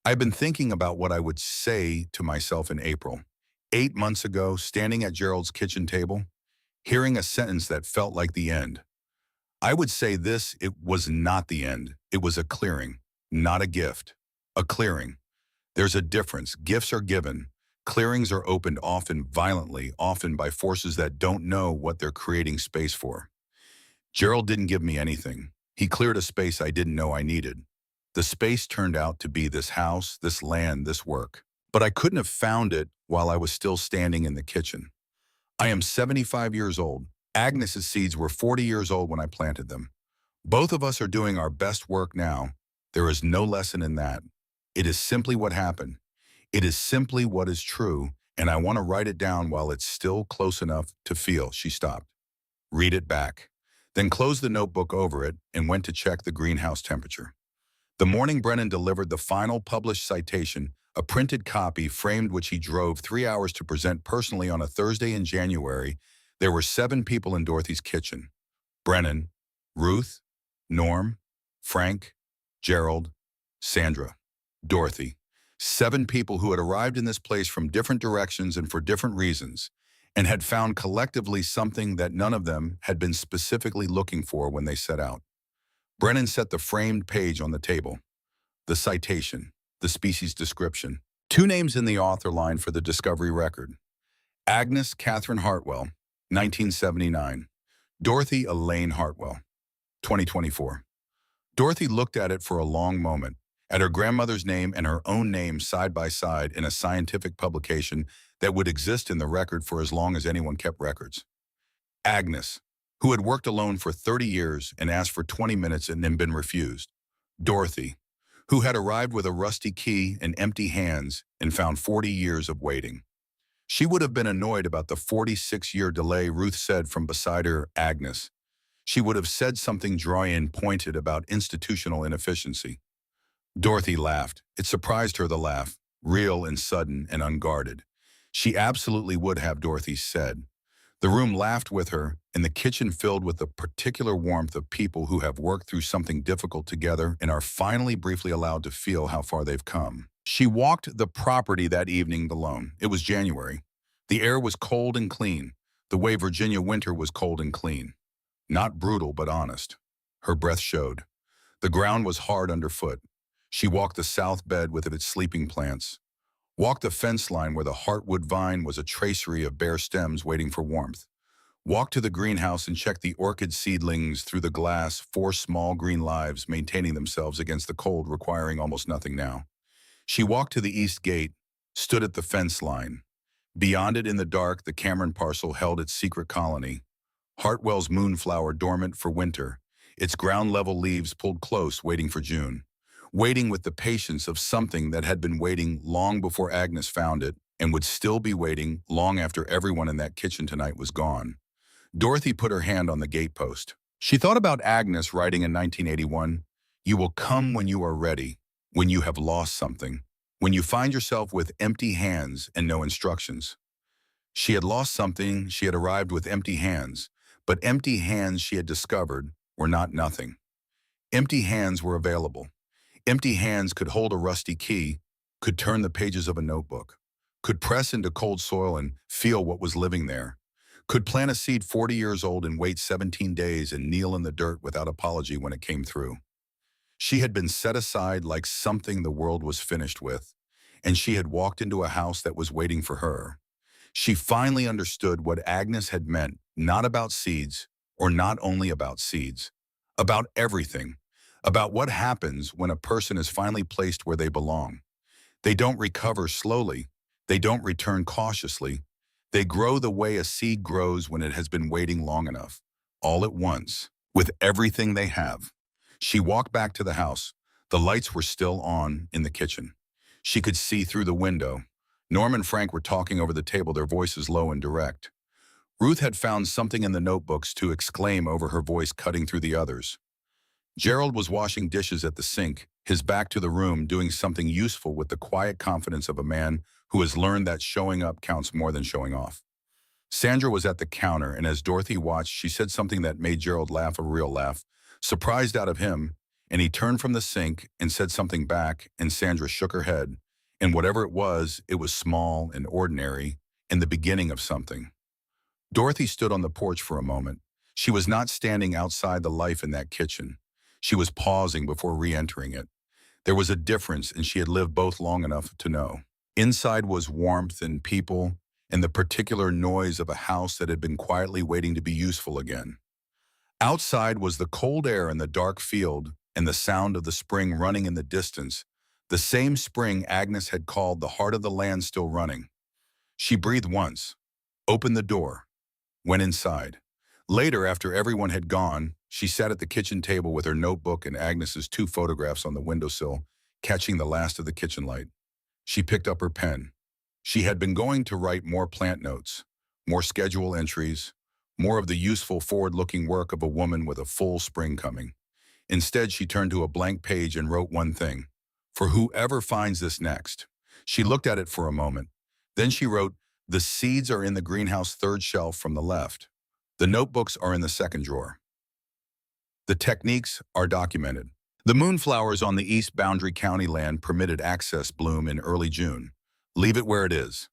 I've been thinking about what I would say to myself in April. 8 months ago, standing at Gerald's kitchen table, hearing a sentence that felt like the end. I would say this: it was not the end. It was a clearing, not a gift. A clearing. There's a difference. Gifts are given. Clearings are opened, often violently, often by forces that don't know what they're creating space for. Gerald didn't give me anything. He cleared a space I didn't know I needed. The space turned out to be this house, this land, this work. But I couldn't have found it while I was still standing in the kitchen. I am 75 years old. Agnes's seeds were 40 years old when I planted them. Both of us are doing our best work now. There is no lesson in that. It is simply what happened. It is simply what is true, and I want to write it down while it's still close enough to feel. She stopped. Read it back. Then closed the notebook over it and went to check the greenhouse temperature. The morning Brennan delivered the final published citation, a printed copy framed which he drove 3 hours to present personally on a Thursday in January. There were 7 people in Dorothy's kitchen. Brennan, Ruth, Norm, Frank, Gerald, Sandra, Dorothy. 7 people who had arrived in this place from different directions and for different reasons, and had found collectively something that none of them had been specifically looking for when they set out. Brennan set the framed page on the table. The citation, the species description, 2 names in the author line for the discovery record. Agnes Catherine Hartwell, 1979. Dorothy Elaine Hartwell, 2024. Dorothy looked at it for a long moment, at her grandmother's name and her own name side by side in a scientific publication that would exist in the record for as long as anyone kept records. Agnes, who had worked alone for 30 years and asked for 20 minutes and then been refused. Dorothy, who had arrived with a rusty key and empty hands and found 40 years of waiting. She would have been annoyed about the 46-year delay, Ruth said from beside her. Agnes. She would have said something dry and pointed about institutional inefficiency. Dorothy laughed. It surprised her, the laugh, real and sudden and unguarded. She absolutely would have, Dorothy said. The room laughed with her, and the kitchen filled with the particular warmth of people who have worked through something difficult together and are finally briefly allowed to feel how far they've come. She walked the property that evening alone. It was January. The air was cold and clean, the way Virginia winter was cold and clean. Not brutal, but honest. Her breath showed. The ground was hard underfoot. She walked the south bed with its sleeping plants, walked the fence line where the heartwood vine was a tracery of bare stems waiting for warmth, walked to the greenhouse and checked the orchid seedlings through the glass, 4 small green lives maintaining themselves against the cold, requiring almost nothing now. She walked to the east gate, stood at the fence line. Beyond it in the dark, the Cameron parcel held its secret colony. Hartwell's moonflower dormant for winter, its ground-level leaves pulled close, waiting for June. Waiting with the patience of something that had been waiting long before Agnes found it and would still be waiting long after everyone in that kitchen tonight was gone. Dorothy put her hand on the gatepost. She thought about Agnes writing in 1981, "You will come when you are ready, when you have lost something, when you find yourself with empty hands and no instructions." She had lost something, she had arrived with empty hands, but empty hands, she had discovered, were not nothing. Empty hands were available. Empty hands could hold a rusty key, could turn the pages of a notebook, could press into cold soil and feel what was living there, could plant a seed 40 years old and wait 17 days and kneel in the dirt without apology when it came through. She had been set aside like something the world was finished with, and she had walked into a house that was waiting for her. She finally understood what Agnes had meant, not about seeds, or not only about seeds, about everything. About what happens when a person is finally placed where they belong. They don't recover slowly. They don't return cautiously. They grow the way a seed grows when it has been waiting long enough, all at once, with everything they have. She walked back to the house. The lights were still on in the kitchen. She could see through the window. Norm and Frank were talking over the table, their voices low and direct. Ruth had found something in the notebooks to exclaim over, her voice cutting through the others. Gerald was washing dishes at the sink, his back to the room, doing something useful with the quiet confidence of a man who has learned that showing up counts more than showing off. Sandra was at the counter, and as Dorothy watched, she said something that made Gerald laugh a real laugh, surprised out of him, and he turned from the sink and said something back, and Sandra shook her head. And whatever it was small and ordinary, and the beginning of something. Dorothy stood on the porch for a moment. She was not standing outside the life in that kitchen. She was pausing before re-entering it. There was a difference, and she had lived both long enough to know. Inside was warmth and people, and the particular noise of a house that had been quietly waiting to be useful again. Outside was the cold air and the dark field, and the sound of the spring running in the distance, the same spring Agnes had called the heart of the land still running. She breathed once, opened the door, went inside. Later, after everyone had gone, she sat at the kitchen table with her notebook and Agnes's two photographs on the windowsill, catching the last of the kitchen light. She picked up her pen. She had been going to write more plant notes, more schedule entries, more of the useful forward-looking work of a woman with a full spring coming. Instead, she turned to a blank page and wrote one thing: for whoever finds this next. She looked at it for a moment. Then she wrote, the seeds are in the greenhouse third shelf from the left. The notebooks are in the second drawer. The techniques are documented. The moonflowers on the East Boundary County land permitted access bloom in early June. Leave it where it is.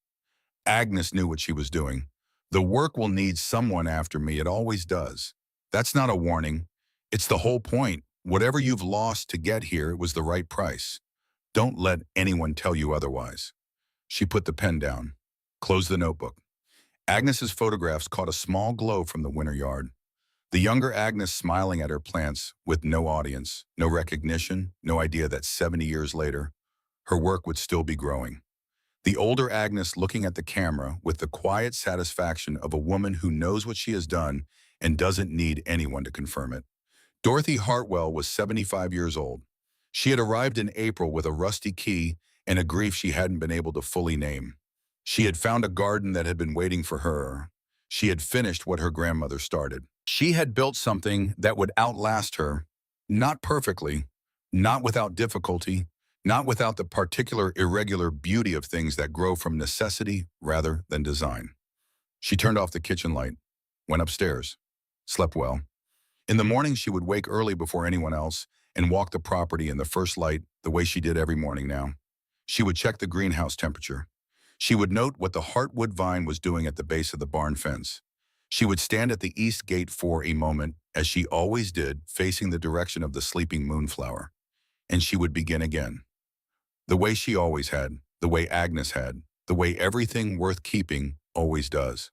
Agnes knew what she was doing. The work will need someone after me, it always does. That's not a warning. It's the whole point. Whatever you've lost to get here, it was the right price. Don't let anyone tell you otherwise. She put the pen down, closed the notebook. Agnes's photographs caught a small glow from the winter yard. The younger Agnes smiling at her plants with no audience, no recognition, no idea that 70 years later, her work would still be growing. The older Agnes looking at the camera with the quiet satisfaction of a woman who knows what she has done and doesn't need anyone to confirm it. Dorothy Hartwell was 75 years old. She had arrived in April with a rusty key and a grief she hadn't been able to fully name. She had found a garden that had been waiting for her. She had finished what her grandmother started. She had built something that would outlast her, not perfectly, not without difficulty, not without the particular irregular beauty of things that grow from necessity rather than design. She turned off the kitchen light, went upstairs, slept well. In the morning, she would wake early before anyone else and walk the property in the first light the way she did every morning now. She would check the greenhouse temperature. She would note what the heartwood vine was doing at the base of the barn fence. She would stand at the east gate for a moment, as she always did, facing the direction of the sleeping moonflower. And she would begin again. The way she always had, the way Agnes had, the way everything worth keeping always does.